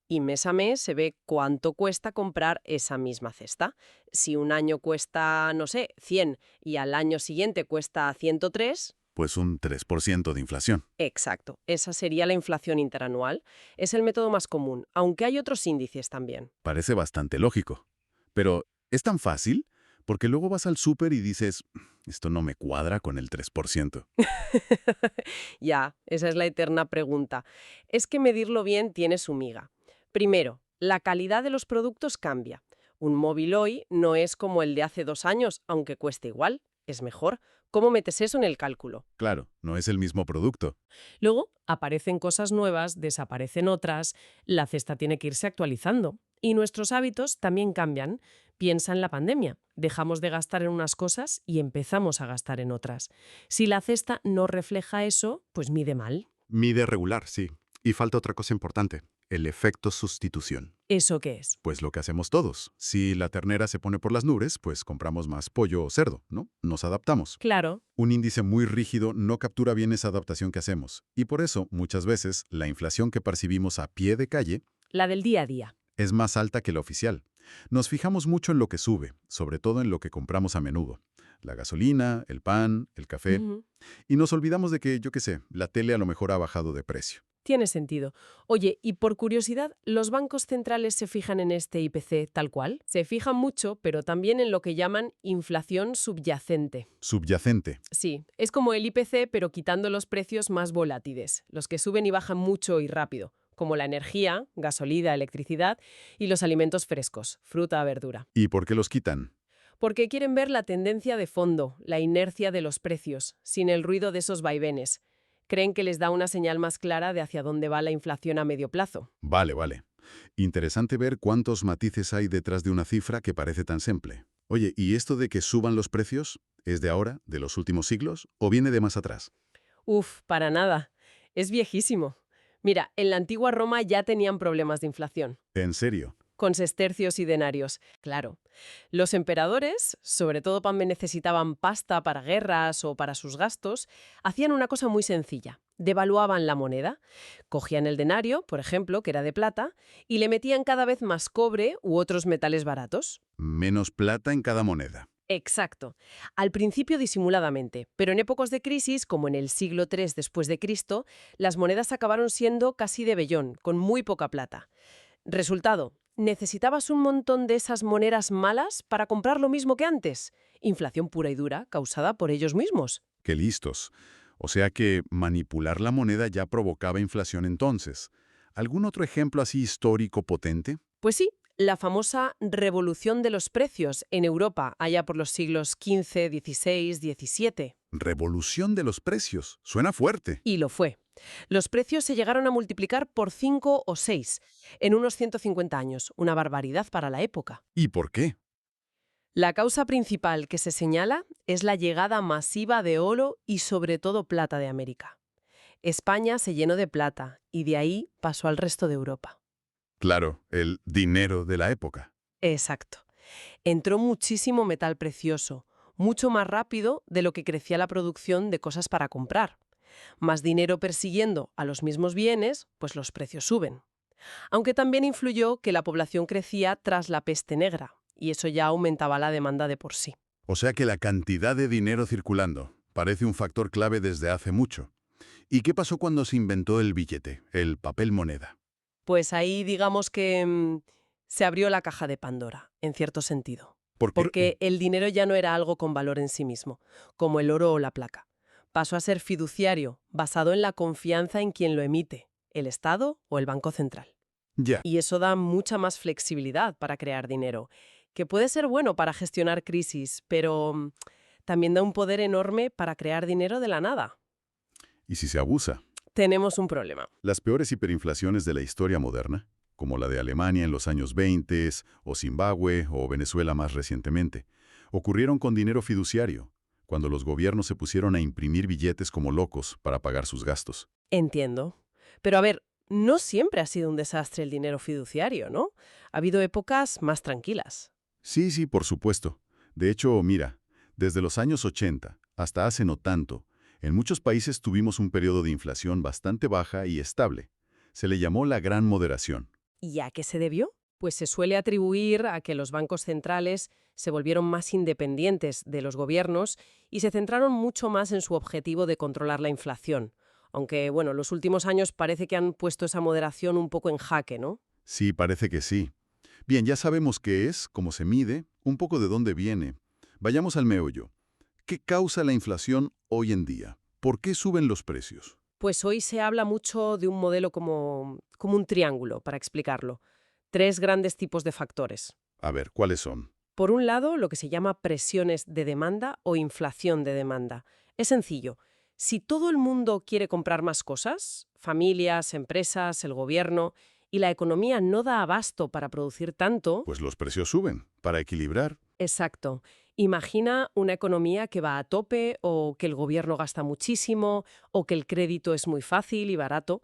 [SPEAKER 3] Y mes a mes se ve cuánto cuesta comprar esa misma cesta. Si un año cuesta, no sé, 100 y al año siguiente cuesta 103,
[SPEAKER 2] Pues un 3% de inflación.
[SPEAKER 3] exacto, esa sería la inflación interanual. Es el método más común, aunque hay otros índices también.
[SPEAKER 2] Parece bastante lógico. Pero, ¿es tan fácil? Porque luego vas al súper y dices, esto no me cuadra con el 3%.
[SPEAKER 3] Ya, esa es la eterna pregunta. Es que medirlo bien tiene su miga. Primero, la calidad de los productos cambia. Un móvil hoy no es como el de hace 2 años, aunque cueste igual, es mejor. ¿Cómo metes eso en el cálculo?
[SPEAKER 2] Claro, no es el mismo producto.
[SPEAKER 1] Luego aparecen cosas nuevas, desaparecen otras, la cesta tiene que irse actualizando. Y nuestros hábitos también cambian. Piensa en la pandemia. Dejamos de gastar en unas cosas y empezamos a gastar en otras. Si la cesta no refleja eso, pues mide mal.
[SPEAKER 4] Mide regular, sí. Y falta otra cosa importante, el efecto sustitución.
[SPEAKER 1] ¿Eso qué es?
[SPEAKER 2] Pues lo que hacemos todos. Si la ternera se pone por las nubes, pues compramos más pollo o cerdo, ¿no? Nos adaptamos.
[SPEAKER 1] Claro.
[SPEAKER 2] Un índice muy rígido no captura bien esa adaptación que hacemos. Y por eso, muchas veces, la inflación que percibimos a pie de calle
[SPEAKER 1] La del día a día.
[SPEAKER 2] es más alta que la oficial. Nos fijamos mucho en lo que sube, sobre todo en lo que compramos a menudo. La gasolina, el pan, el café.
[SPEAKER 1] Ujú.
[SPEAKER 2] Y nos olvidamos de que, yo qué sé, la tele a lo mejor ha bajado de precio.
[SPEAKER 1] Tiene sentido. Oye, y por curiosidad, ¿los bancos centrales se fijan en este IPC tal cual? Se fijan mucho, pero también en lo que llaman inflación subyacente.
[SPEAKER 2] Subyacente.
[SPEAKER 1] Sí, es como el IPC, pero quitando los precios más volátiles, los que suben y bajan mucho y rápido, como la energía, gasolina, electricidad y los alimentos frescos, fruta, verdura.
[SPEAKER 2] ¿Y por qué los quitan?
[SPEAKER 1] Porque quieren ver la tendencia de fondo, la inercia de los precios, sin el ruido de esos vaivenes. Creen que les da una señal más clara de hacia dónde va la inflación a medio plazo.
[SPEAKER 2] Vale, vale. Interesante ver cuántos matices hay detrás de una cifra que parece tan simple. Oye, ¿y esto de que suban los precios es de ahora, de los últimos siglos, o viene de más atrás?
[SPEAKER 1] Uf, para nada. Es viejísimo. Mira, en la antigua Roma ya tenían problemas de inflación.
[SPEAKER 2] ¿En serio?
[SPEAKER 1] Con sestercios y denarios, claro. Los emperadores, sobre todo cuando necesitaban pasta para guerras o para sus gastos, hacían una cosa muy sencilla. Devaluaban la moneda, cogían el denario, por ejemplo, que era de plata, y le metían cada vez más cobre u otros metales baratos.
[SPEAKER 2] Menos plata en cada moneda.
[SPEAKER 3] Exacto. Al principio disimuladamente, pero en épocas de crisis, como en el siglo III después de Cristo, las monedas acabaron siendo casi de vellón, con muy poca plata. Resultado, necesitabas un montón de esas monedas malas para comprar lo mismo que antes. Inflación pura y dura, causada por ellos mismos.
[SPEAKER 2] ¡Qué listos! O sea que manipular la moneda ya provocaba inflación entonces. ¿Algún otro ejemplo así histórico potente?
[SPEAKER 3] Pues sí, la famosa revolución de los precios en Europa, allá por los siglos XV, XVI, XVII.
[SPEAKER 2] Revolución de los precios. Suena fuerte.
[SPEAKER 3] Y lo fue. Los precios se llegaron a multiplicar por 5 o 6 en unos 150 años, una barbaridad para la época.
[SPEAKER 2] ¿Y por qué?
[SPEAKER 3] La causa principal que se señala es la llegada masiva de oro y sobre todo plata de América. España se llenó de plata y de ahí pasó al resto de Europa.
[SPEAKER 2] Claro, el dinero de la época.
[SPEAKER 3] Exacto. Entró muchísimo metal precioso, mucho más rápido de lo que crecía la producción de cosas para comprar. Más dinero persiguiendo a los mismos bienes, pues los precios suben. Aunque también influyó que la población crecía tras la peste negra, y eso ya aumentaba la demanda de por sí.
[SPEAKER 2] O sea que la cantidad de dinero circulando parece un factor clave desde hace mucho. ¿Y qué pasó cuando se inventó el billete, el papel moneda?
[SPEAKER 3] Pues ahí digamos que se abrió la caja de Pandora, en cierto sentido.
[SPEAKER 2] ¿Por qué?
[SPEAKER 3] Porque el dinero ya no era algo con valor en sí mismo, como el oro o la plata. Pasó a ser fiduciario, basado en la confianza en quien lo emite, el Estado o el Banco Central.
[SPEAKER 2] Ya.
[SPEAKER 3] Y eso da mucha más flexibilidad para crear dinero, que puede ser bueno para gestionar crisis, pero también da un poder enorme para crear dinero de la nada.
[SPEAKER 2] ¿Y si se abusa?
[SPEAKER 3] Tenemos un problema.
[SPEAKER 2] Las peores hiperinflaciones de la historia moderna, como la de Alemania en los años 20, o Zimbabue o Venezuela más recientemente, ocurrieron con dinero fiduciario, cuando los gobiernos se pusieron a imprimir billetes como locos para pagar sus gastos.
[SPEAKER 3] Entiendo. Pero a ver, no siempre ha sido un desastre el dinero fiduciario, ¿no? Ha habido épocas más tranquilas.
[SPEAKER 2] Sí, por supuesto. De hecho, mira, desde los años 80 hasta hace no tanto, en muchos países tuvimos un periodo de inflación bastante baja y estable. Se le llamó la Gran Moderación.
[SPEAKER 3] ¿Y a qué se debió? Pues se suele atribuir a que los bancos centrales se volvieron más independientes de los gobiernos y se centraron mucho más en su objetivo de controlar la inflación. Aunque, bueno, los últimos años parece que han puesto esa moderación un poco en jaque, ¿no?
[SPEAKER 2] Sí, parece que sí. Bien, ya sabemos qué es, cómo se mide, un poco de dónde viene. Vayamos al meollo. ¿Qué causa la inflación hoy en día? ¿Por qué suben los precios?
[SPEAKER 3] Pues hoy se habla mucho de un modelo como un triángulo, para explicarlo. 3 grandes tipos de factores.
[SPEAKER 2] A ver, ¿cuáles son?
[SPEAKER 3] Por un lado, lo que se llama presiones de demanda o inflación de demanda. Es sencillo. Si todo el mundo quiere comprar más cosas, familias, empresas, el gobierno, y la economía no da abasto para producir tanto...
[SPEAKER 2] Pues los precios suben, para equilibrar.
[SPEAKER 3] Exacto. Imagina una economía que va a tope o que el gobierno gasta muchísimo o que el crédito es muy fácil y barato.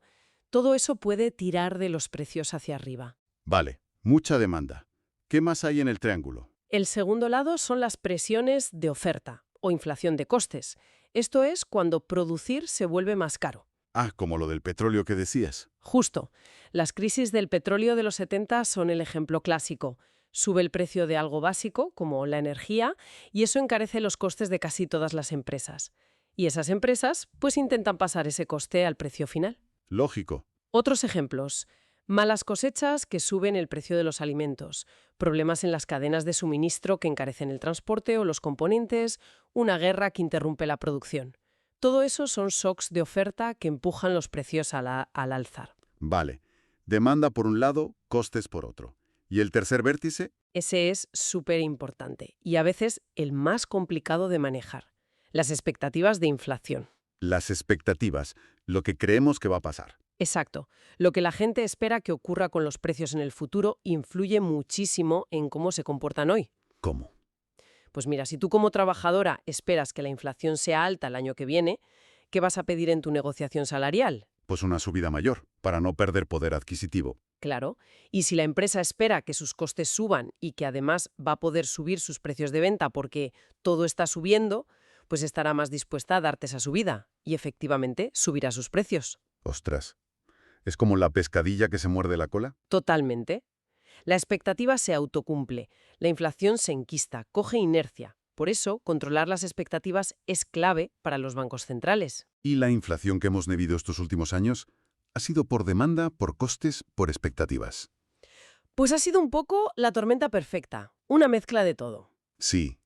[SPEAKER 3] Todo eso puede tirar de los precios hacia arriba.
[SPEAKER 2] Vale, mucha demanda. ¿Qué más hay en el triángulo?
[SPEAKER 3] El segundo lado son las presiones de oferta o inflación de costes. Esto es cuando producir se vuelve más caro.
[SPEAKER 2] Ah, como lo del petróleo que decías.
[SPEAKER 3] Justo. Las crisis del petróleo de los 70 son el ejemplo clásico. Sube el precio de algo básico, como la energía, y eso encarece los costes de casi todas las empresas. Y esas empresas, pues intentan pasar ese coste al precio final.
[SPEAKER 2] Lógico.
[SPEAKER 3] Otros ejemplos. Malas cosechas que suben el precio de los alimentos, problemas en las cadenas de suministro que encarecen el transporte o los componentes, una guerra que interrumpe la producción. Todo eso son shocks de oferta que empujan los precios al alzar.
[SPEAKER 2] Vale. Demanda por un lado, costes por otro. ¿Y el tercer vértice?
[SPEAKER 3] Ese es súper importante y a veces el más complicado de manejar. Las expectativas de inflación.
[SPEAKER 2] Las expectativas, lo que creemos que va a pasar.
[SPEAKER 3] Exacto. Lo que la gente espera que ocurra con los precios en el futuro influye muchísimo en cómo se comportan hoy.
[SPEAKER 2] ¿Cómo?
[SPEAKER 3] Pues mira, si tú como trabajadora esperas que la inflación sea alta el año que viene, ¿qué vas a pedir en tu negociación salarial?
[SPEAKER 2] Pues una subida mayor, para no perder poder adquisitivo.
[SPEAKER 3] Claro. Y si la empresa espera que sus costes suban y que además va a poder subir sus precios de venta porque todo está subiendo, pues estará más dispuesta a darte esa subida y efectivamente subirá sus precios.
[SPEAKER 2] Ostras. ¿Es como la pescadilla que se muerde la cola?
[SPEAKER 3] Totalmente. La expectativa se autocumple, la inflación se enquista, coge inercia, Por eso, controlar las expectativas es clave para los bancos centrales.
[SPEAKER 2] ¿Y la inflación que hemos medido estos últimos años ha sido por demanda, por costes, por expectativas?
[SPEAKER 3] Pues ha sido un poco la tormenta perfecta, una mezcla de todo.
[SPEAKER 2] Sí,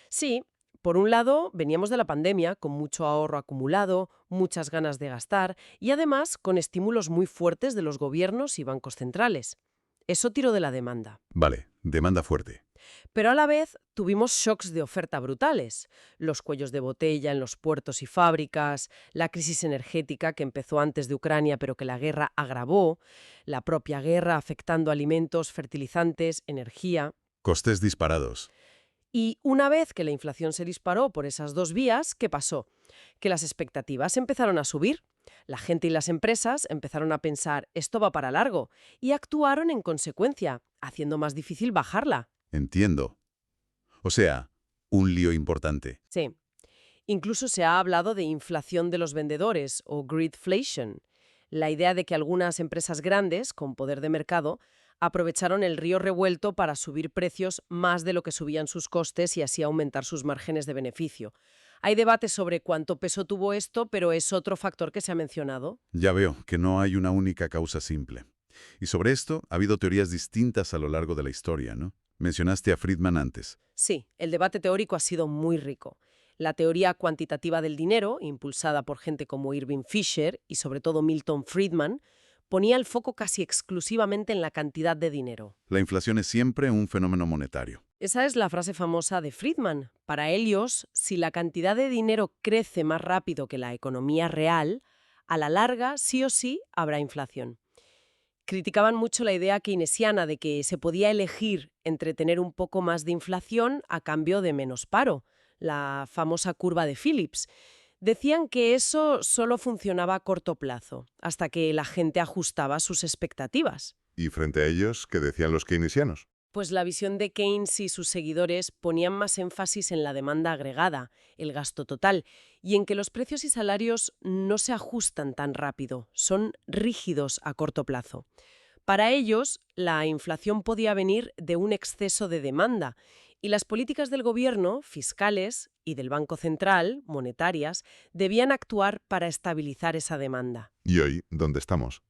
[SPEAKER 3] Sí, por un lado, veníamos de la pandemia con mucho ahorro acumulado, muchas ganas de gastar y además con estímulos muy fuertes de los gobiernos y bancos centrales. Eso tiró de la demanda.
[SPEAKER 2] vale, demanda fuerte.
[SPEAKER 3] Pero a la vez tuvimos shocks de oferta brutales. Los cuellos de botella en los puertos y fábricas, la crisis energética que empezó antes de Ucrania pero que la guerra agravó, la propia guerra afectando alimentos, fertilizantes, energía.
[SPEAKER 2] Costes disparados.
[SPEAKER 3] Y una vez que la inflación se disparó por esas dos vías, ¿qué pasó? Que las expectativas empezaron a subir. La gente y las empresas empezaron a pensar, esto va para largo, y actuaron en consecuencia, haciendo más difícil bajarla.
[SPEAKER 2] Entiendo. O sea, un lío importante.
[SPEAKER 3] Sí. Incluso se ha hablado de inflación de los vendedores o greedflation, la idea de que algunas empresas grandes, con poder de mercado, aprovecharon el río revuelto para subir precios más de lo que subían sus costes y así aumentar sus márgenes de beneficio. Hay debate sobre cuánto peso tuvo esto, pero es otro factor que se ha mencionado.
[SPEAKER 2] Ya veo que no hay una única causa simple. Y sobre esto ha habido teorías distintas a lo largo de la historia, ¿no? Mencionaste a Friedman antes.
[SPEAKER 3] Sí, el debate teórico ha sido muy rico. La teoría cuantitativa del dinero, impulsada por gente como Irving Fisher y sobre todo Milton Friedman, ponía el foco casi exclusivamente en la cantidad de dinero.
[SPEAKER 2] La inflación es siempre un fenómeno monetario.
[SPEAKER 3] Esa es la frase famosa de Friedman. Para ellos, si la cantidad de dinero crece más rápido que la economía real, a la larga sí o sí habrá inflación. Criticaban mucho la idea keynesiana de que se podía elegir entre tener un poco más de inflación a cambio de menos paro, la famosa curva de Phillips. Decían que eso solo funcionaba a corto plazo, hasta que la gente ajustaba sus expectativas.
[SPEAKER 5] ¿Y frente a ellos, qué decían los keynesianos?
[SPEAKER 3] Pues la visión de Keynes y sus seguidores ponían más énfasis en la demanda agregada, el gasto total, y en que los precios y salarios no se ajustan tan rápido, son rígidos a corto plazo. Para ellos, la inflación podía venir de un exceso de demanda, y las políticas del gobierno, fiscales, y del Banco Central, monetarias, debían actuar para estabilizar esa demanda.
[SPEAKER 5] ¿Y hoy dónde estamos?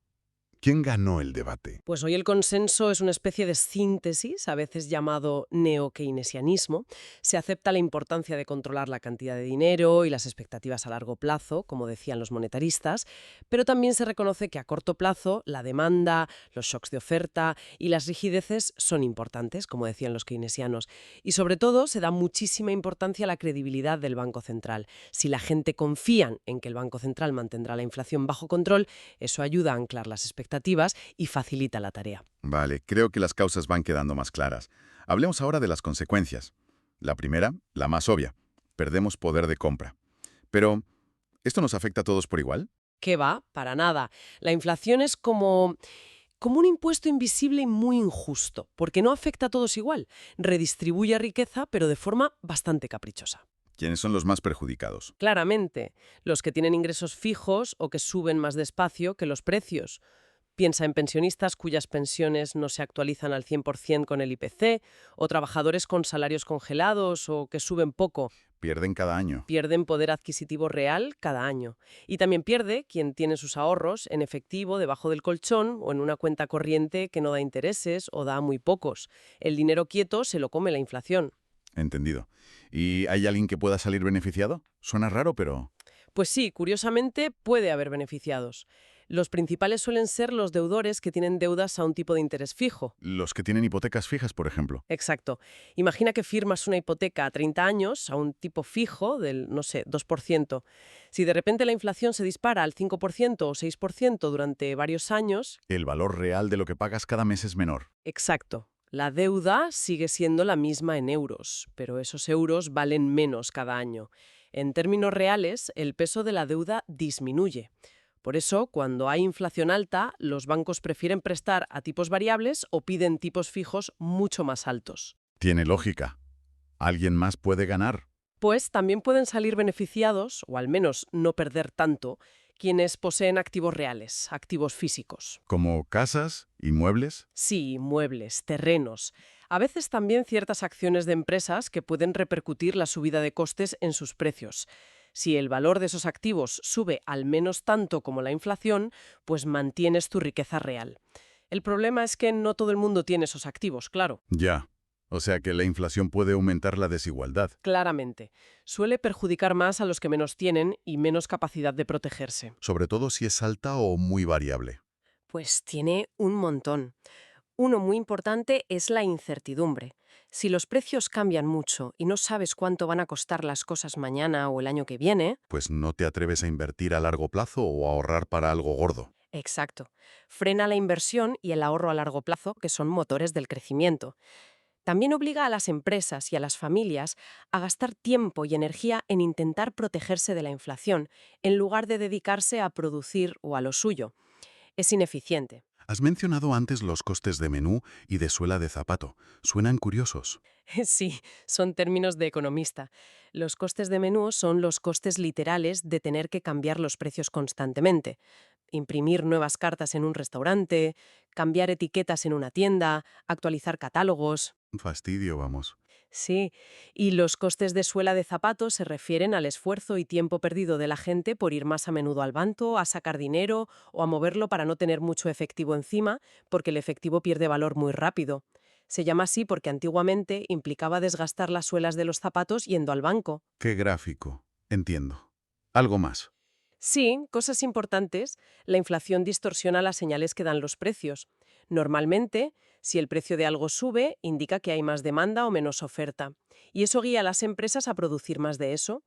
[SPEAKER 5] ¿Quién ganó el debate?
[SPEAKER 3] Pues hoy el consenso es una especie de síntesis, a veces llamado neo-keynesianismo. Se acepta la importancia de controlar la cantidad de dinero y las expectativas a largo plazo, como decían los monetaristas, pero también se reconoce que a corto plazo la demanda, los shocks de oferta y las rigideces son importantes, como decían los keynesianos. Y sobre todo se da muchísima importancia a la credibilidad del Banco Central. Si la gente confía en que el Banco Central mantendrá la inflación bajo control, eso ayuda a anclar las expectativas y facilita la tarea.
[SPEAKER 2] Vale, creo que las causas van quedando más claras. Hablemos ahora de las consecuencias. La primera, la más obvia. Perdemos poder de compra. Pero, ¿esto nos afecta a todos por igual?
[SPEAKER 3] ¿Qué va? Para nada. La inflación es como un impuesto invisible y muy injusto, porque no afecta a todos igual. Redistribuye riqueza, pero de forma bastante caprichosa.
[SPEAKER 2] ¿Quiénes son los más perjudicados?
[SPEAKER 3] Claramente, los que tienen ingresos fijos o que suben más despacio que los precios. Piensa en pensionistas cuyas pensiones no se actualizan al 100% con el IPC, o trabajadores con salarios congelados o que suben poco.
[SPEAKER 2] Pierden cada año.
[SPEAKER 3] Pierden poder adquisitivo real cada año. Y también pierde quien tiene sus ahorros en efectivo debajo del colchón o en una cuenta corriente que no da intereses o da muy pocos. El dinero quieto se lo come la inflación.
[SPEAKER 2] Entendido. ¿Y hay alguien que pueda salir beneficiado? Suena raro, pero...
[SPEAKER 3] Pues sí, curiosamente puede haber beneficiados. Los principales suelen ser los deudores que tienen deudas a un tipo de interés fijo.
[SPEAKER 2] Los que tienen hipotecas fijas, por ejemplo.
[SPEAKER 3] Exacto. Imagina que firmas una hipoteca a 30 años a un tipo fijo del, no sé, 2%. Si de repente la inflación se dispara al 5% o 6% durante varios años...
[SPEAKER 2] El valor real de lo que pagas cada mes es menor.
[SPEAKER 3] Exacto. La deuda sigue siendo la misma en euros, pero esos euros valen menos cada año. En términos reales, el peso de la deuda disminuye. Por eso, cuando hay inflación alta, los bancos prefieren prestar a tipos variables o piden tipos fijos mucho más altos.
[SPEAKER 2] Tiene lógica. ¿Alguien más puede ganar?
[SPEAKER 3] Pues también pueden salir beneficiados, o al menos no perder tanto, quienes poseen activos reales, activos físicos.
[SPEAKER 2] ¿Como casas, inmuebles?
[SPEAKER 3] Sí, muebles, terrenos.
[SPEAKER 1] A veces también ciertas acciones de empresas que pueden repercutir la subida de costes en sus precios. Si el valor de esos activos sube al menos tanto como la inflación, pues mantienes tu riqueza real. El problema es que no todo el mundo tiene esos activos, claro.
[SPEAKER 2] Ya. O sea que la inflación puede aumentar la desigualdad.
[SPEAKER 1] Claramente. Suele perjudicar más a los que menos tienen y menos capacidad de protegerse.
[SPEAKER 2] Sobre todo si es alta o muy variable.
[SPEAKER 3] Pues tiene un montón. Uno muy importante es la incertidumbre. Si los precios cambian mucho y no sabes cuánto van a costar las cosas mañana o el año que viene,
[SPEAKER 2] Pues no te atreves a invertir a largo plazo o a ahorrar para algo gordo.
[SPEAKER 3] exacto, frena la inversión y el ahorro a largo plazo, que son motores del crecimiento. También obliga a las empresas y a las familias a gastar tiempo y energía en intentar protegerse de la inflación, en lugar de dedicarse a producir o a lo suyo. Es ineficiente.
[SPEAKER 2] Has mencionado antes los costes de menú y de suela de zapato. Suenan curiosos.
[SPEAKER 3] Sí, son términos de economista. Los costes de menú son los costes literales de tener que cambiar los precios constantemente. Imprimir nuevas cartas en un restaurante, cambiar etiquetas en una tienda, actualizar catálogos.
[SPEAKER 2] Un fastidio, vamos.
[SPEAKER 3] Sí, y los costes de suela de zapatos se refieren al esfuerzo y tiempo perdido de la gente por ir más a menudo al banco, a sacar dinero o a moverlo para no tener mucho efectivo encima, porque el efectivo pierde valor muy rápido. Se llama así porque antiguamente implicaba desgastar las suelas de los zapatos yendo al banco.
[SPEAKER 2] Qué gráfico. Entiendo. Algo más.
[SPEAKER 3] Sí, cosas importantes. La inflación distorsiona las señales que dan los precios. Normalmente, si el precio de algo sube, indica que hay más demanda o menos oferta. Y eso guía a las empresas a producir más de eso.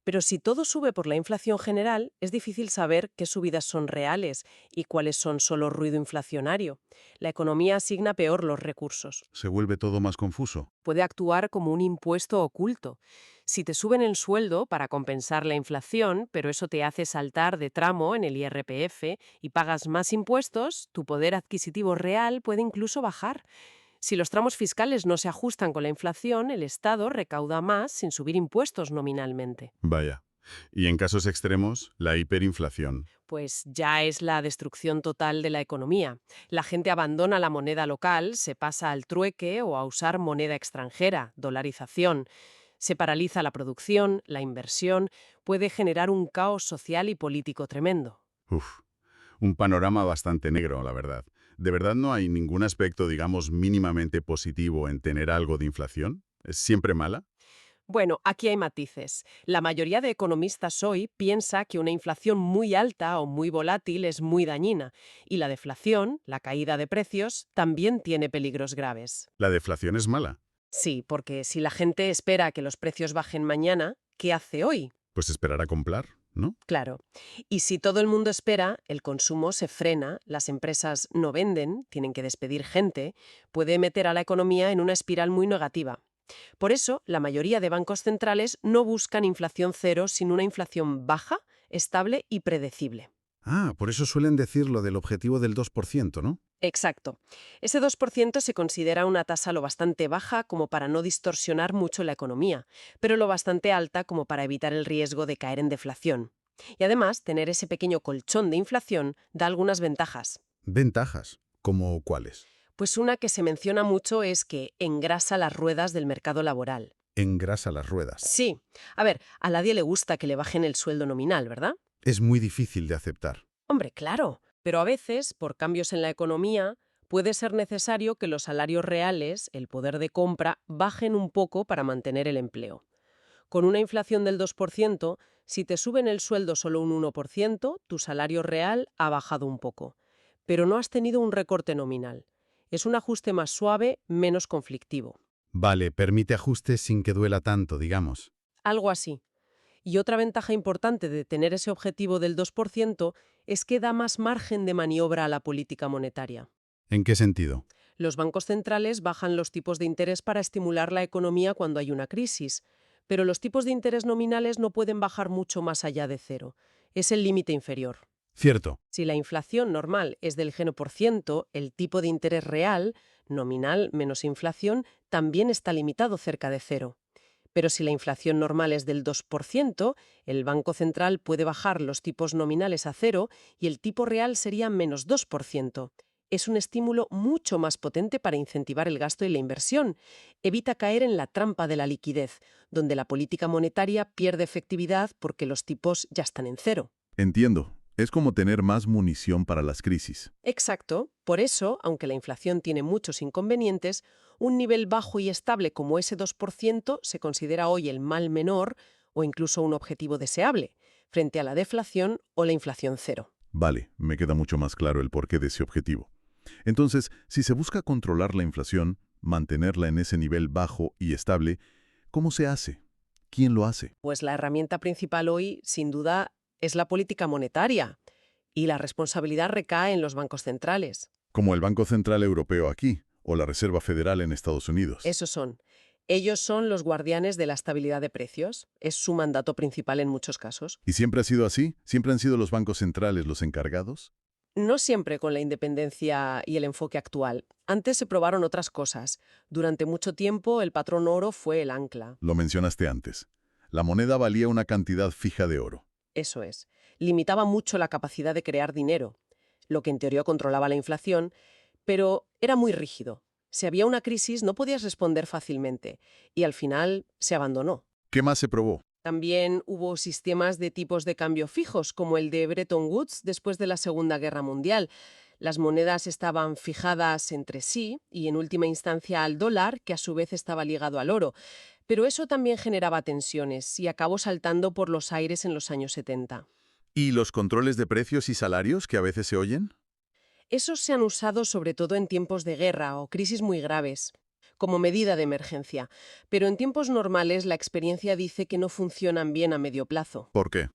[SPEAKER 3] Pero si todo sube por la inflación general, es difícil saber qué subidas son reales y cuáles son solo ruido inflacionario. La economía asigna peor los recursos.
[SPEAKER 2] Se vuelve todo más confuso.
[SPEAKER 3] Puede actuar como un impuesto oculto. Si te suben el sueldo para compensar la inflación, pero eso te hace saltar de tramo en el IRPF y pagas más impuestos, tu poder adquisitivo real puede incluso bajar. Si los tramos fiscales no se ajustan con la inflación, el Estado recauda más sin subir impuestos nominalmente.
[SPEAKER 2] Vaya. Y en casos extremos, la hiperinflación.
[SPEAKER 3] Pues ya es la destrucción total de la economía. La gente abandona la moneda local, se pasa al trueque o a usar moneda extranjera, dolarización. Se paraliza la producción, la inversión, puede generar un caos social y político tremendo.
[SPEAKER 2] Uf. Un panorama bastante negro, la verdad. ¿De verdad no hay ningún aspecto, digamos, mínimamente positivo en tener algo de inflación? ¿Es siempre mala?
[SPEAKER 3] Bueno, aquí hay matices. La mayoría de economistas hoy piensa que una inflación muy alta o muy volátil es muy dañina, y la deflación, la caída de precios, también tiene peligros graves.
[SPEAKER 2] La deflación es mala.
[SPEAKER 3] Sí, porque si la gente espera que los precios bajen mañana, ¿qué hace hoy?
[SPEAKER 2] Pues esperar a comprar, ¿no?
[SPEAKER 3] Claro. Y si todo el mundo espera, el consumo se frena, las empresas no venden, tienen que despedir gente, puede meter a la economía en una espiral muy negativa. Por eso, la mayoría de bancos centrales no buscan inflación cero, sino una inflación baja, estable y predecible.
[SPEAKER 5] Ah, por eso suelen decir lo del objetivo del 2%, ¿no?
[SPEAKER 3] Exacto. Ese 2% se considera una tasa lo bastante baja como para no distorsionar mucho la economía, pero lo bastante alta como para evitar el riesgo de caer en deflación. Y además, tener ese pequeño colchón de inflación da algunas ventajas.
[SPEAKER 5] Ventajas. ¿Como cuáles?
[SPEAKER 3] Pues una que se menciona mucho es que engrasa las ruedas del mercado laboral.
[SPEAKER 5] Engrasa las ruedas.
[SPEAKER 3] Sí. A ver, a nadie le gusta que le bajen el sueldo nominal, ¿verdad?
[SPEAKER 5] Es muy difícil de aceptar.
[SPEAKER 3] Hombre, claro. Pero a veces, por cambios en la economía, puede ser necesario que los salarios reales, el poder de compra, bajen un poco para mantener el empleo. Con una inflación del 2%, si te suben el sueldo solo un 1%, tu salario real ha bajado un poco. Pero no has tenido un recorte nominal. Es un ajuste más suave, menos conflictivo.
[SPEAKER 5] Vale, permite ajustes sin que duela tanto, digamos.
[SPEAKER 3] Algo así. Y otra ventaja importante de tener ese objetivo del 2% es que da más margen de maniobra a la política monetaria.
[SPEAKER 5] ¿En qué sentido?
[SPEAKER 3] Los bancos centrales bajan los tipos de interés para estimular la economía cuando hay una crisis, pero los tipos de interés nominales no pueden bajar mucho más allá de cero. Es el límite inferior.
[SPEAKER 5] Cierto.
[SPEAKER 3] Si la inflación normal es del 0%, el tipo de interés real, nominal menos inflación, también está limitado cerca de cero. Pero si la inflación normal es del 2%, el Banco Central puede bajar los tipos nominales a cero y el tipo real sería menos 2%. es un estímulo mucho más potente para incentivar el gasto y la inversión. Evita caer en la trampa de la liquidez, donde la política monetaria pierde efectividad porque los tipos ya están en cero.
[SPEAKER 5] Entiendo. Es como tener más munición para las crisis.
[SPEAKER 3] Exacto. Por eso, aunque la inflación tiene muchos inconvenientes, un nivel bajo y estable como ese 2% se considera hoy el mal menor o incluso un objetivo deseable, frente a la deflación o la inflación cero.
[SPEAKER 5] Vale, me queda mucho más claro el porqué de ese objetivo. Entonces, si se busca controlar la inflación, mantenerla en ese nivel bajo y estable, ¿cómo se hace? ¿Quién lo hace?
[SPEAKER 3] Pues la herramienta principal hoy, sin duda, es la política monetaria, y la responsabilidad recae en los bancos centrales.
[SPEAKER 5] Como el Banco Central Europeo aquí, o la Reserva Federal en Estados Unidos.
[SPEAKER 3] Esos son. Ellos son los guardianes de la estabilidad de precios. Es su mandato principal en muchos casos.
[SPEAKER 5] ¿Y siempre ha sido así? ¿Siempre han sido los bancos centrales los encargados?
[SPEAKER 3] No siempre con la independencia y el enfoque actual. Antes se probaron otras cosas. Durante mucho tiempo el patrón oro fue el ancla.
[SPEAKER 5] Lo mencionaste antes. La moneda valía una cantidad fija de oro.
[SPEAKER 3] Eso es. Limitaba mucho la capacidad de crear dinero, lo que en teoría controlaba la inflación, pero era muy rígido. Si había una crisis no podías responder fácilmente, y al final se abandonó.
[SPEAKER 5] ¿Qué más se probó?
[SPEAKER 3] También hubo sistemas de tipos de cambio fijos, como el de Bretton Woods después de la Segunda Guerra Mundial. Las monedas estaban fijadas entre sí y en última instancia al dólar, que a su vez estaba ligado al oro. Pero eso también generaba tensiones y acabó saltando por los aires en los años 70.
[SPEAKER 5] ¿Y los controles de precios y salarios que a veces se oyen?
[SPEAKER 3] Esos se han usado sobre todo en tiempos de guerra o crisis muy graves, como medida de emergencia. Pero en tiempos normales la experiencia dice que no funcionan bien a medio plazo.
[SPEAKER 5] ¿Por qué?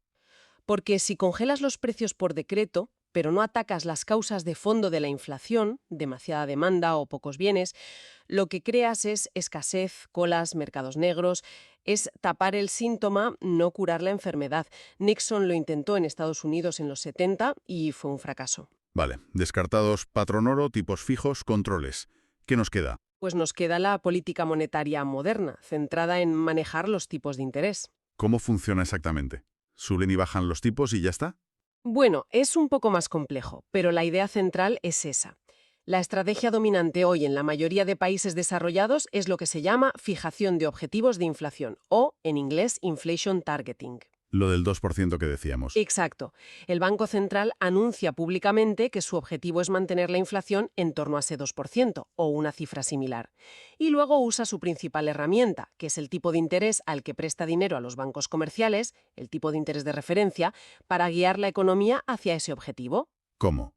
[SPEAKER 3] Porque si congelas los precios por decreto, pero no atacas las causas de fondo de la inflación, demasiada demanda o pocos bienes, lo que creas es escasez, colas, mercados negros. Es tapar el síntoma, no curar la enfermedad. Nixon lo intentó en Estados Unidos en los 70 y fue un fracaso.
[SPEAKER 5] Vale, descartados patrón oro, tipos fijos, controles. ¿Qué nos queda?
[SPEAKER 3] Pues nos queda la política monetaria moderna, centrada en manejar los tipos de interés.
[SPEAKER 5] ¿Cómo funciona exactamente? ¿Suben y bajan los tipos y ya está?
[SPEAKER 3] Bueno, es un poco más complejo, pero la idea central es esa. La estrategia dominante hoy en la mayoría de países desarrollados es lo que se llama fijación de objetivos de inflación, o, en inglés, inflation targeting.
[SPEAKER 5] Lo del 2% que decíamos.
[SPEAKER 3] Exacto. El Banco Central anuncia públicamente que su objetivo es mantener la inflación en torno a ese 2%, o una cifra similar. Y luego usa su principal herramienta, que es el tipo de interés al que presta dinero a los bancos comerciales, el tipo de interés de referencia, para guiar la economía hacia ese objetivo.
[SPEAKER 5] ¿Cómo?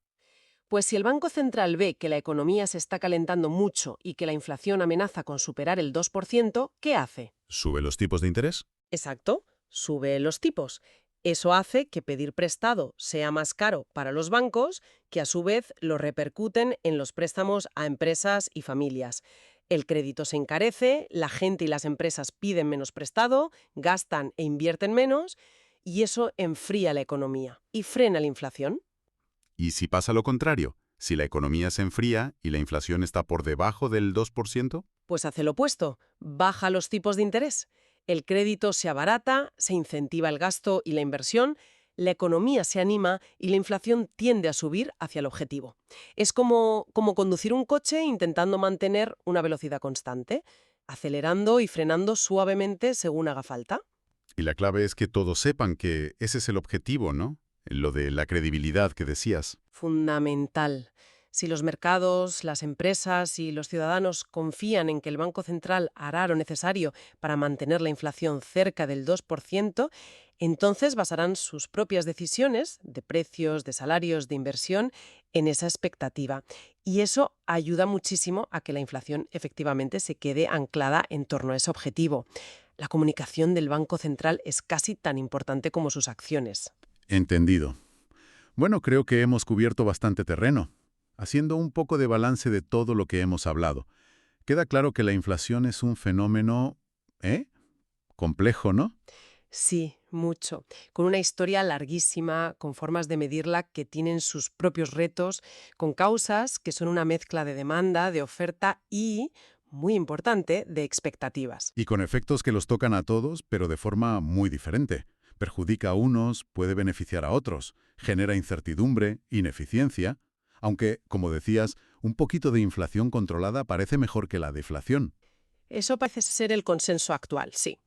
[SPEAKER 3] Pues si el Banco Central ve que la economía se está calentando mucho y que la inflación amenaza con superar el 2%, ¿qué hace?
[SPEAKER 5] ¿Sube los tipos de interés?
[SPEAKER 3] Exacto, sube los tipos. Eso hace que pedir prestado sea más caro para los bancos, que a su vez lo repercuten en los préstamos a empresas y familias. El crédito se encarece, la gente y las empresas piden menos prestado, gastan e invierten menos, y eso enfría la economía y frena la inflación.
[SPEAKER 4] ¿Y si pasa lo contrario? Si la economía se enfría y la inflación está por debajo del 2%,
[SPEAKER 3] Pues hace lo opuesto, baja los tipos de interés. El crédito se abarata, se incentiva el gasto y la inversión, la economía se anima y la inflación tiende a subir hacia el objetivo. Es como conducir un coche intentando mantener una velocidad constante, acelerando y frenando suavemente según haga falta.
[SPEAKER 4] y la clave es que todos sepan que ese es el objetivo, ¿no? Lo de la credibilidad que decías.
[SPEAKER 3] Fundamental. Si los mercados, las empresas y los ciudadanos confían en que el Banco Central hará lo necesario para mantener la inflación cerca del 2%, entonces basarán sus propias decisiones de precios, de salarios, de inversión en esa expectativa. Y eso ayuda muchísimo a que la inflación efectivamente se quede anclada en torno a ese objetivo. La comunicación del Banco Central es casi tan importante como sus acciones.
[SPEAKER 5] Entendido. Bueno, creo que hemos cubierto bastante terreno, haciendo un poco de balance de todo lo que hemos hablado. Queda claro que la inflación es un fenómeno, complejo, ¿no?
[SPEAKER 3] Sí, mucho. Con una historia larguísima, con formas de medirla que tienen sus propios retos, con causas que son una mezcla de demanda, de oferta y, muy importante, de expectativas.
[SPEAKER 5] Y con efectos que los tocan a todos, pero de forma muy diferente. Perjudica a unos, puede beneficiar a otros, genera incertidumbre, ineficiencia. Aunque, como decías, un poquito de inflación controlada parece mejor que la deflación.
[SPEAKER 3] Eso parece ser el consenso actual, sí.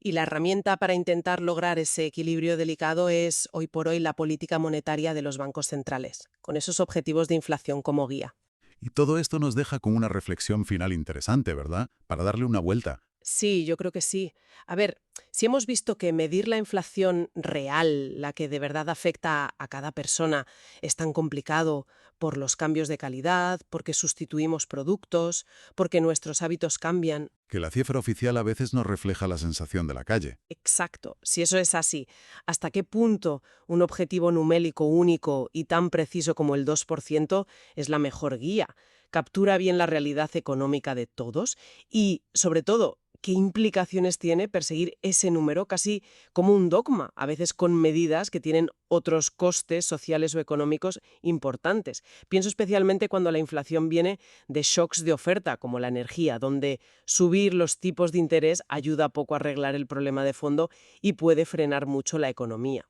[SPEAKER 3] Y la herramienta para intentar lograr ese equilibrio delicado es, hoy por hoy, la política monetaria de los bancos centrales, con esos objetivos de inflación como guía.
[SPEAKER 5] Y todo esto nos deja con una reflexión final interesante, ¿verdad? Para darle una vuelta.
[SPEAKER 3] Sí, yo creo que sí. A ver, si hemos visto que medir la inflación real, la que de verdad afecta a cada persona, es tan complicado por los cambios de calidad, porque sustituimos productos, porque nuestros hábitos cambian.
[SPEAKER 5] Que la cifra oficial a veces no refleja la sensación de la calle.
[SPEAKER 3] Exacto. Si eso es así, ¿hasta qué punto un objetivo numérico único y tan preciso como el 2% es la mejor guía? ¿Captura bien la realidad económica de todos? Y, sobre todo, ¿qué implicaciones tiene perseguir ese número casi como un dogma, a veces con medidas que tienen otros costes sociales o económicos importantes? Pienso especialmente cuando la inflación viene de shocks de oferta, como la energía, donde subir los tipos de interés ayuda poco a arreglar el problema de fondo y puede frenar mucho la economía.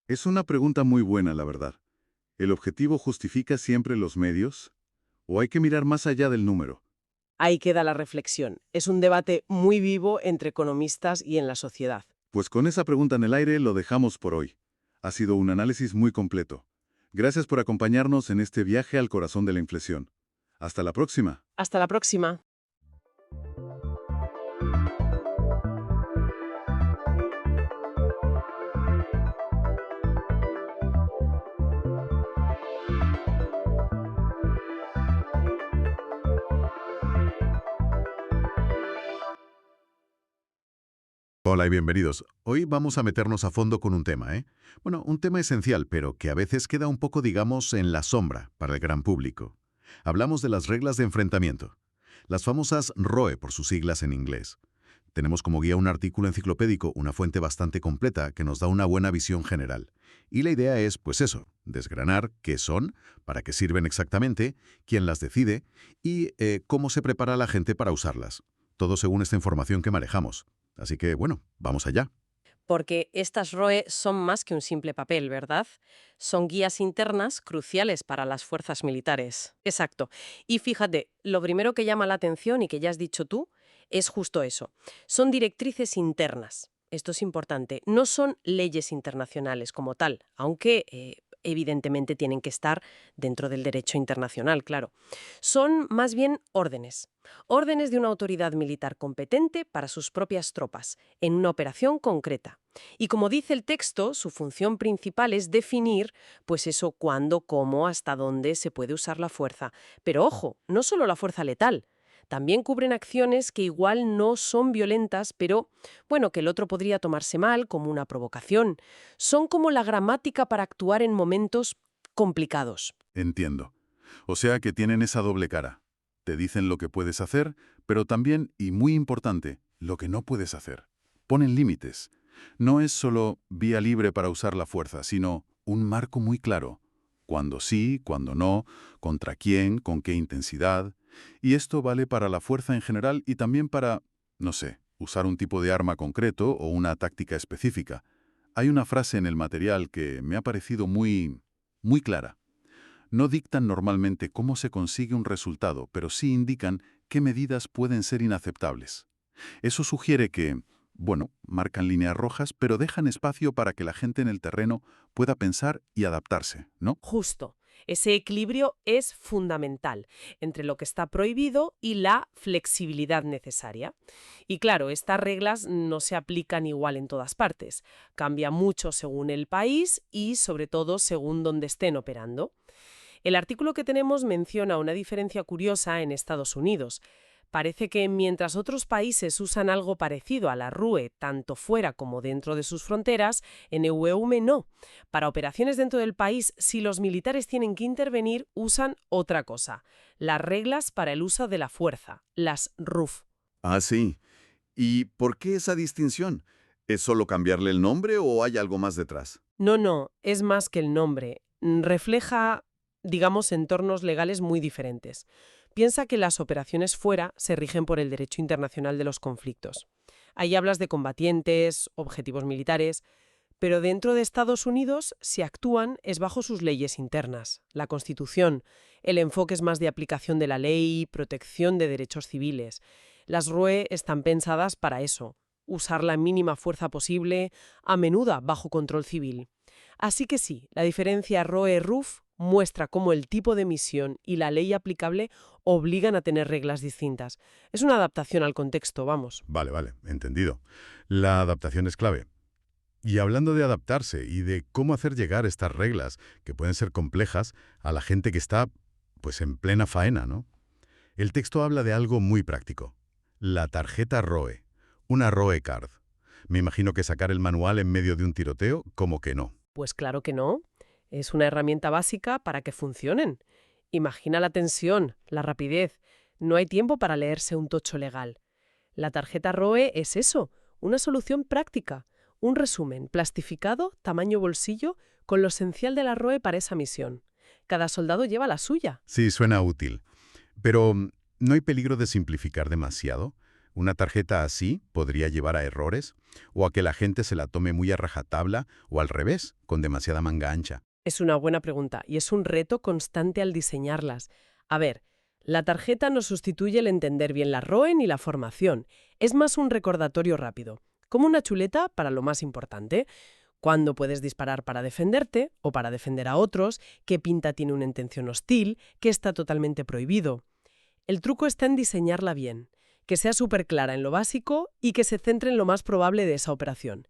[SPEAKER 2] Es una pregunta muy buena, la verdad. ¿El objetivo justifica siempre los medios? ¿O hay que mirar más allá del número?
[SPEAKER 3] Ahí queda la reflexión. Es un debate muy vivo entre economistas y en la sociedad.
[SPEAKER 2] Pues con esa pregunta en el aire lo dejamos por hoy. Ha sido un análisis muy completo. Gracias por acompañarnos en este viaje al corazón de la inflación. Hasta la próxima.
[SPEAKER 3] Hasta la próxima.
[SPEAKER 4] Hola y bienvenidos. Hoy vamos a meternos a fondo con un tema, ¿eh? Bueno, un tema esencial, pero que a veces queda un poco, digamos, en la sombra para el gran público. Hablamos de las reglas de enfrentamiento, las famosas ROE por sus siglas en inglés. Tenemos como guía un artículo enciclopédico, una fuente bastante completa que nos da una buena visión general. Y la idea es, pues eso, desgranar qué son, para qué sirven exactamente, quién las decide y cómo se prepara la gente para usarlas. Todo según esta información que manejamos. Así que, bueno, vamos allá.
[SPEAKER 3] Porque estas ROE son más que un simple papel, ¿verdad? Son guías internas cruciales para las fuerzas militares. Exacto. Y fíjate, lo primero que llama la atención y que ya has dicho tú es justo eso. Son directrices internas. Esto es importante. No son leyes internacionales como tal, aunque evidentemente tienen que estar dentro del derecho internacional, claro. Son más bien órdenes. Órdenes de una autoridad militar competente para sus propias tropas, en una operación concreta. Y como dice el texto, su función principal es definir, pues eso, cuándo, cómo, hasta dónde se puede usar la fuerza. Pero ojo, no solo la fuerza letal. También cubren acciones que igual no son violentas, pero, bueno, que el otro podría tomarse mal, como una provocación. Son como la gramática para actuar en momentos complicados.
[SPEAKER 5] Entiendo. O sea que tienen esa doble cara. Te dicen lo que puedes hacer, pero también, y muy importante, lo que no puedes hacer. Ponen límites. No es solo vía libre para usar la fuerza, sino un marco muy claro. Cuándo sí, cuándo no, contra quién, con qué intensidad. Y esto vale para la fuerza en general y también para, no sé, usar un tipo de arma concreto o una táctica específica. Hay una frase en el material que me ha parecido muy clara. No dictan normalmente cómo se consigue un resultado, pero sí indican qué medidas pueden ser inaceptables. Eso sugiere que, bueno, marcan líneas rojas, pero dejan espacio para que la gente en el terreno pueda pensar y adaptarse, ¿no?
[SPEAKER 3] Justo. Ese equilibrio es fundamental entre lo que está prohibido y la flexibilidad necesaria. Y claro, estas reglas no se aplican igual en todas partes. Cambia mucho según el país y, sobre todo, según dónde estén operando. El artículo que tenemos menciona una diferencia curiosa en Estados Unidos. Parece que mientras otros países usan algo parecido a la RUE, tanto fuera como dentro de sus fronteras, en EUEUME no. Para operaciones dentro del país, si los militares tienen que intervenir, usan otra cosa. Las reglas para el uso de la fuerza, las RUF.
[SPEAKER 2] Ah, sí. ¿Y por qué esa distinción? ¿Es solo cambiarle el nombre o hay algo más detrás?
[SPEAKER 3] No, es más que el nombre. Refleja, digamos, entornos legales muy diferentes. Piensa que las operaciones fuera se rigen por el derecho internacional de los conflictos. Ahí hablas de combatientes, objetivos militares,
[SPEAKER 1] Pero dentro de Estados Unidos, si actúan, es bajo sus leyes internas, la Constitución. El enfoque es más de aplicación de la ley, protección de derechos civiles. Las ROE están pensadas para eso, usar la mínima fuerza posible, a menudo bajo control civil. Así que sí, la diferencia ROE-RUF muestra cómo el tipo de misión y la ley aplicable obligan a tener reglas distintas. Es una adaptación al contexto, vamos.
[SPEAKER 5] Vale, entendido. La adaptación es clave. Y hablando de adaptarse y de cómo hacer llegar estas reglas, que pueden ser complejas, a la gente que está, pues, en plena faena, ¿no? El texto habla de algo muy práctico. La tarjeta ROE. Una ROE Card. Me imagino que sacar el manual en medio de un tiroteo, como que no.
[SPEAKER 1] Pues claro que no. Es una herramienta básica para que funcionen. Imagina la tensión, la rapidez. No hay tiempo para leerse un tocho legal. La tarjeta ROE es eso, una solución práctica. Un resumen plastificado, tamaño bolsillo, con lo esencial de la ROE para esa misión. Cada soldado lleva la suya.
[SPEAKER 5] Sí, suena útil. Pero, ¿no hay peligro de simplificar demasiado? ¿Una tarjeta así podría llevar a errores? ¿O a que la gente se la tome muy a rajatabla? ¿O al revés, con demasiada manga ancha?
[SPEAKER 1] Es una buena pregunta y es un reto constante al diseñarlas. A ver, la tarjeta no sustituye el entender bien la ROE ni la formación. Es más un recordatorio rápido, como una chuleta para lo más importante. Cuándo puedes disparar para defenderte o para defender a otros, qué pinta tiene una intención hostil, qué está totalmente prohibido. El truco está en diseñarla bien, que sea súper clara en lo básico y que se centre en lo más probable de esa operación.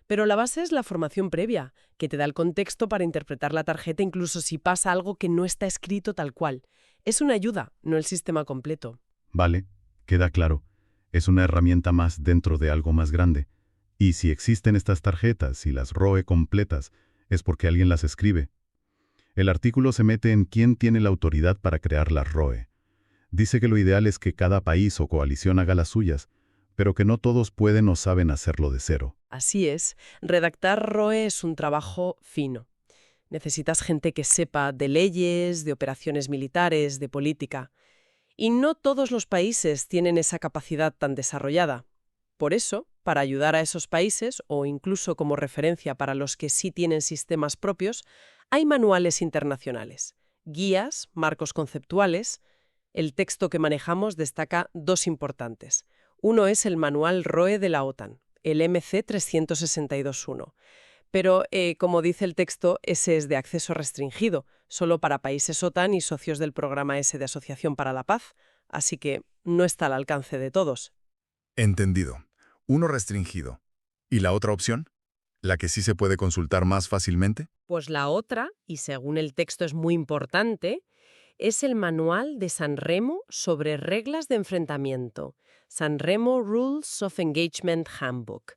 [SPEAKER 1] Pero la base es la formación previa, que te da el contexto para interpretar la tarjeta incluso si pasa algo que no está escrito tal cual. Es una ayuda, no el sistema completo.
[SPEAKER 5] Vale, queda claro. Es una herramienta más dentro de algo más grande. Y si existen estas tarjetas y las ROE completas, es porque alguien las escribe. El artículo se mete en quién tiene la autoridad para crear las ROE. Dice que lo ideal es que cada país o coalición haga las suyas, pero que no todos pueden o saben hacerlo de cero.
[SPEAKER 1] Así es, redactar ROE es un trabajo fino. Necesitas gente que sepa de leyes, de operaciones militares, de política. Y no todos los países tienen esa capacidad tan desarrollada. Por eso, para ayudar a esos países, o incluso como referencia para los que sí tienen sistemas propios, hay manuales internacionales, guías, marcos conceptuales. El texto que manejamos destaca dos importantes. Uno es el Manual ROE de la OTAN, el MC 362.1. Pero, como dice el texto, ese es de acceso restringido, solo para países OTAN y socios del programa ese de Asociación para la Paz, así que no está al alcance de todos.
[SPEAKER 4] Entendido. Uno restringido. ¿Y la otra opción? ¿La que sí se puede consultar más fácilmente?
[SPEAKER 1] Pues la otra, y según el texto es muy importante, es el Manual de San Remo sobre reglas de enfrentamiento, San Remo Rules of Engagement Handbook.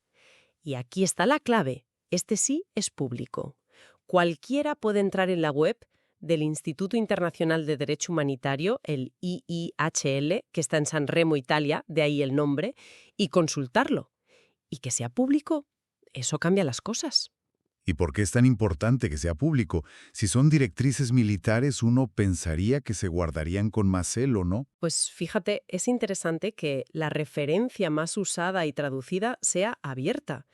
[SPEAKER 1] Y aquí está la clave. Este sí es público. Cualquiera puede entrar en la web del Instituto Internacional de Derecho Humanitario, el IIHL, que está en San Remo, Italia, de ahí el nombre, y consultarlo. Y que sea público, eso cambia las cosas.
[SPEAKER 4] ¿Y por qué es tan importante que sea público? Si son directrices militares, uno pensaría que se guardarían con más celo, ¿no?
[SPEAKER 1] Pues fíjate, es interesante que la referencia más usada y traducida sea abierta.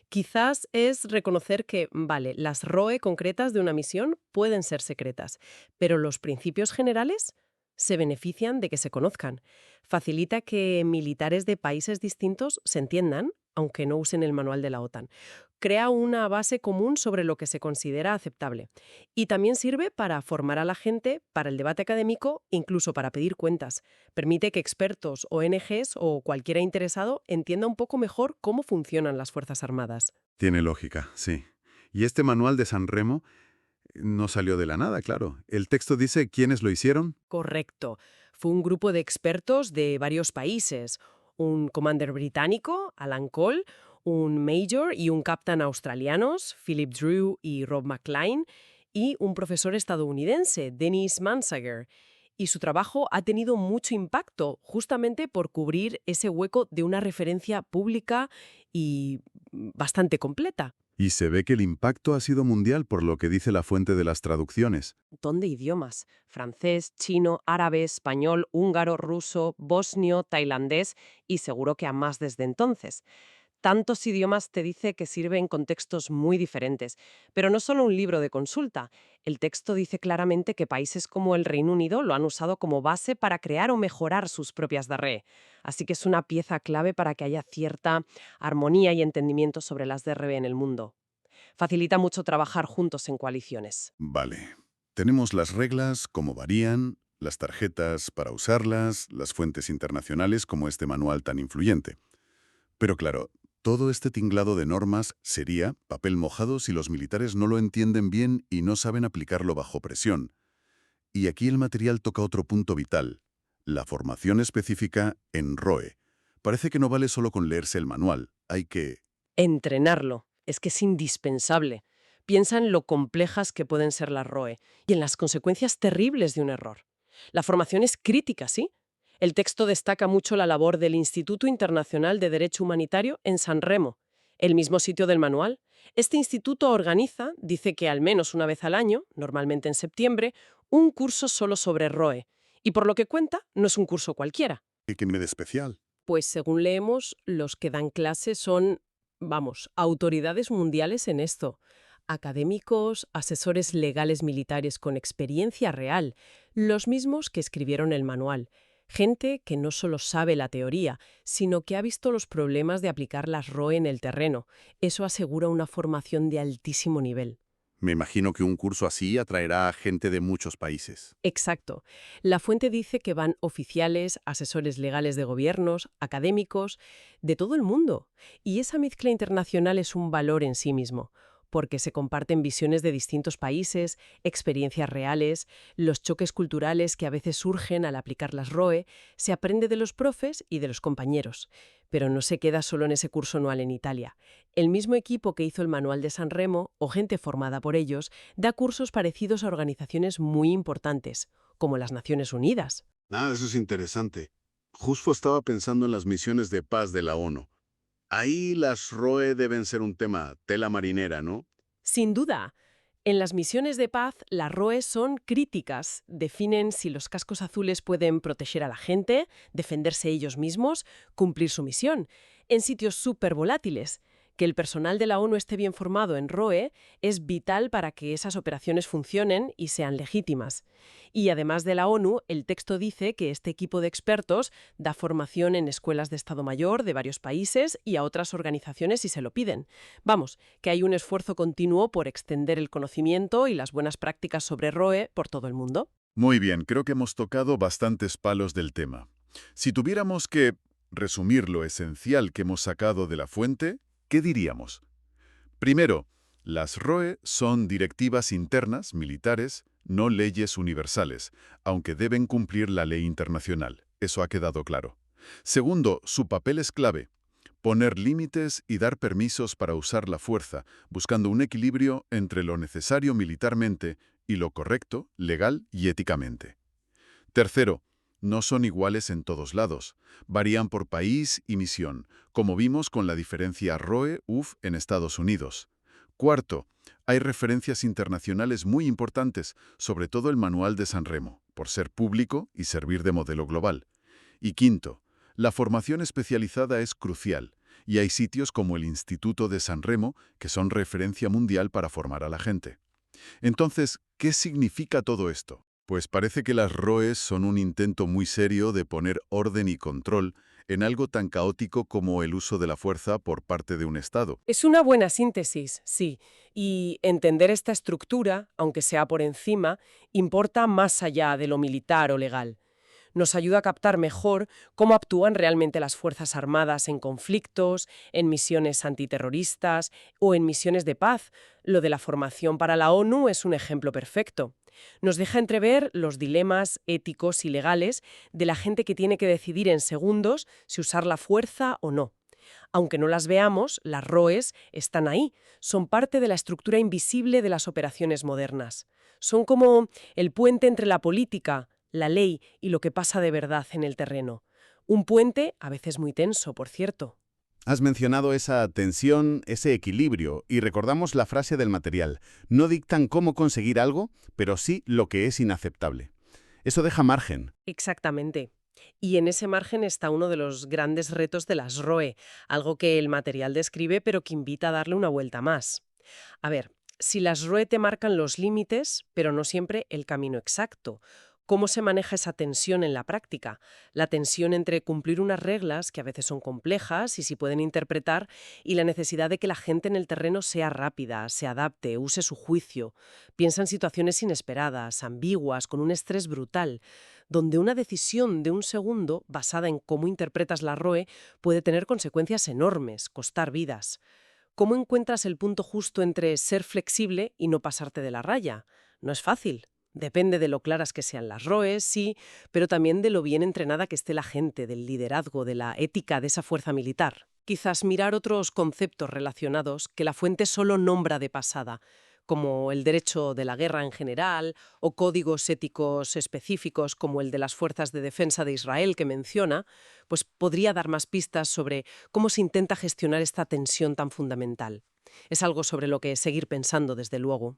[SPEAKER 1] Quizás es reconocer que, vale, las ROE concretas de una misión pueden ser secretas, pero los principios generales se benefician de que se conozcan. Facilita que militares de países distintos se entiendan, aunque no usen el manual de la OTAN. Crea una base común sobre lo que se considera aceptable. Y también sirve para formar a la gente, para el debate académico, incluso para pedir cuentas. Permite que expertos, ONGs o cualquiera interesado entienda un poco mejor cómo funcionan las Fuerzas Armadas.
[SPEAKER 5] Tiene lógica, sí. Y este manual de San Remo no salió de la nada, claro. El texto dice quiénes lo hicieron.
[SPEAKER 1] Correcto. Fue un grupo de expertos de varios países. Un commander británico, Alan Cole, un major y un captain australianos, Philip Drew y Rob McLean, y un profesor estadounidense, Dennis Mansager. Y su trabajo ha tenido mucho impacto, justamente por cubrir ese hueco de una referencia pública y bastante completa.
[SPEAKER 5] Y se ve que el impacto ha sido mundial por lo que dice la fuente de las traducciones.
[SPEAKER 1] Un montón de idiomas: francés, chino, árabe, español, húngaro, ruso, bosnio, tailandés y seguro que a más desde entonces.
[SPEAKER 3] Tantos idiomas te dice que sirve en contextos muy diferentes, pero no solo un libro de consulta. El texto dice claramente que países como el Reino Unido lo han usado como base para crear o mejorar sus propias DRE. Así que es una pieza clave para que haya cierta armonía y entendimiento sobre las DRE en el mundo. Facilita mucho trabajar juntos en coaliciones.
[SPEAKER 2] Vale. Tenemos las reglas, cómo varían, las tarjetas para usarlas, las fuentes internacionales como este manual tan influyente. Pero claro, todo este tinglado de normas sería papel mojado si los militares no lo entienden bien y no saben aplicarlo bajo presión. Y aquí el material toca otro punto vital, la formación específica en ROE. Parece que no vale solo con leerse el manual, hay que...
[SPEAKER 3] Entrenarlo. Es que es indispensable. Piensa en lo complejas que pueden ser las ROE y en las consecuencias terribles de un error. La formación es crítica, ¿sí? El texto destaca mucho la labor del Instituto Internacional de Derecho Humanitario en San Remo, el mismo sitio del manual. Este instituto organiza, dice que al menos una vez al año, normalmente en septiembre, un curso solo sobre ROE. Y por lo que cuenta, no es un curso cualquiera.
[SPEAKER 2] ¿Qué tiene de especial?
[SPEAKER 3] Pues según leemos, los que dan clases son, vamos, autoridades mundiales en esto. Académicos, asesores legales militares con experiencia real, los mismos que escribieron el manual. Gente que no solo sabe la teoría, sino que ha visto los problemas de aplicar las ROE en el terreno. Eso asegura una formación de altísimo nivel.
[SPEAKER 2] Me imagino que un curso así atraerá a gente de muchos países.
[SPEAKER 3] Exacto. La fuente dice que van oficiales, asesores legales de gobiernos, académicos, de todo el mundo. Y esa mezcla internacional es un valor en sí mismo, porque se comparten visiones de distintos países, experiencias reales, los choques culturales que a veces surgen al aplicar las ROE, se aprende de los profes y de los compañeros. Pero no se queda solo en ese curso anual en Italia. El mismo equipo que hizo el manual de San Remo, o gente formada por ellos, da cursos parecidos a organizaciones muy importantes, como las Naciones Unidas.
[SPEAKER 2] Eso es interesante. Justo estaba pensando en las misiones de paz de la ONU. Ahí las ROE deben ser un tema tela marinera, ¿no?
[SPEAKER 3] Sin duda. En las misiones de paz, las ROE son críticas. Definen si los cascos azules pueden proteger a la gente, defenderse ellos mismos, cumplir su misión, en sitios súper volátiles. Que el personal de la ONU esté bien formado en ROE es vital para que esas operaciones funcionen y sean legítimas. Y además de la ONU, el texto dice que este equipo de expertos da formación en escuelas de Estado Mayor de varios países y a otras organizaciones si se lo piden. Vamos, que hay un esfuerzo continuo por extender el conocimiento y las buenas prácticas sobre ROE por todo el mundo.
[SPEAKER 2] Muy bien, creo que hemos tocado bastantes palos del tema. Si tuviéramos que resumir lo esencial que hemos sacado de la fuente, ¿qué diríamos? Primero, las ROE son directivas internas, militares, no leyes universales, aunque deben cumplir la ley internacional. Eso ha quedado claro. Segundo, su papel es clave. Poner límites y dar permisos para usar la fuerza, buscando un equilibrio entre lo necesario militarmente y lo correcto, legal y éticamente. Tercero, no son iguales en todos lados. Varían por país y misión, como vimos con la diferencia ROE-UF en Estados Unidos. Cuarto, hay referencias internacionales muy importantes, sobre todo el Manual de San Remo, por ser público y servir de modelo global. Y quinto, la formación especializada es crucial, y hay sitios como el Instituto de San Remo que son referencia mundial para formar a la gente. Entonces, ¿qué significa todo esto? Pues parece que las ROEs son un intento muy serio de poner orden y control en algo tan caótico como el uso de la fuerza por parte de un Estado.
[SPEAKER 3] Es una buena síntesis, sí, y entender esta estructura, aunque sea por encima, importa más allá de lo militar o legal. Nos ayuda a captar mejor cómo actúan realmente las Fuerzas Armadas en conflictos, en misiones antiterroristas o en misiones de paz. Lo de la formación para la ONU es un ejemplo perfecto. Nos deja entrever los dilemas éticos y legales de la gente que tiene que decidir en segundos si usar la fuerza o no. Aunque no las veamos, las ROEs están ahí, son parte de la estructura invisible de las operaciones modernas. Son como el puente entre la política, la ley y lo que pasa de verdad en el terreno. Un puente, a veces muy tenso, por cierto.
[SPEAKER 5] Has mencionado esa tensión, ese equilibrio, y recordamos la frase del material. No dictan cómo conseguir algo, pero sí lo que es inaceptable. Eso deja margen.
[SPEAKER 3] Exactamente. Y en ese margen está uno de los grandes retos de las ROE, algo que el material describe pero que invita a darle una vuelta más. A ver, si las ROE te marcan los límites, pero no siempre el camino exacto, ¿cómo se maneja esa tensión en la práctica? La tensión entre cumplir unas reglas, que a veces son complejas y se pueden interpretar, y la necesidad de que la gente en el terreno sea rápida, se adapte, use su juicio, piensa en situaciones inesperadas, ambiguas, con un estrés brutal, donde una decisión de un segundo, basada en cómo interpretas la ROE, puede tener consecuencias enormes, costar vidas. ¿Cómo encuentras el punto justo entre ser flexible y no pasarte de la raya? No es fácil. Depende de lo claras que sean las ROEs, sí, pero también de lo bien entrenada que esté la gente, del liderazgo, de la ética de esa fuerza militar. Quizás mirar otros conceptos relacionados que la fuente solo nombra de pasada, como el derecho de la guerra en general o códigos éticos específicos como el de las Fuerzas de Defensa de Israel que menciona, pues podría dar más pistas sobre cómo se intenta gestionar esta tensión tan fundamental. Es algo sobre lo que seguir pensando, desde luego.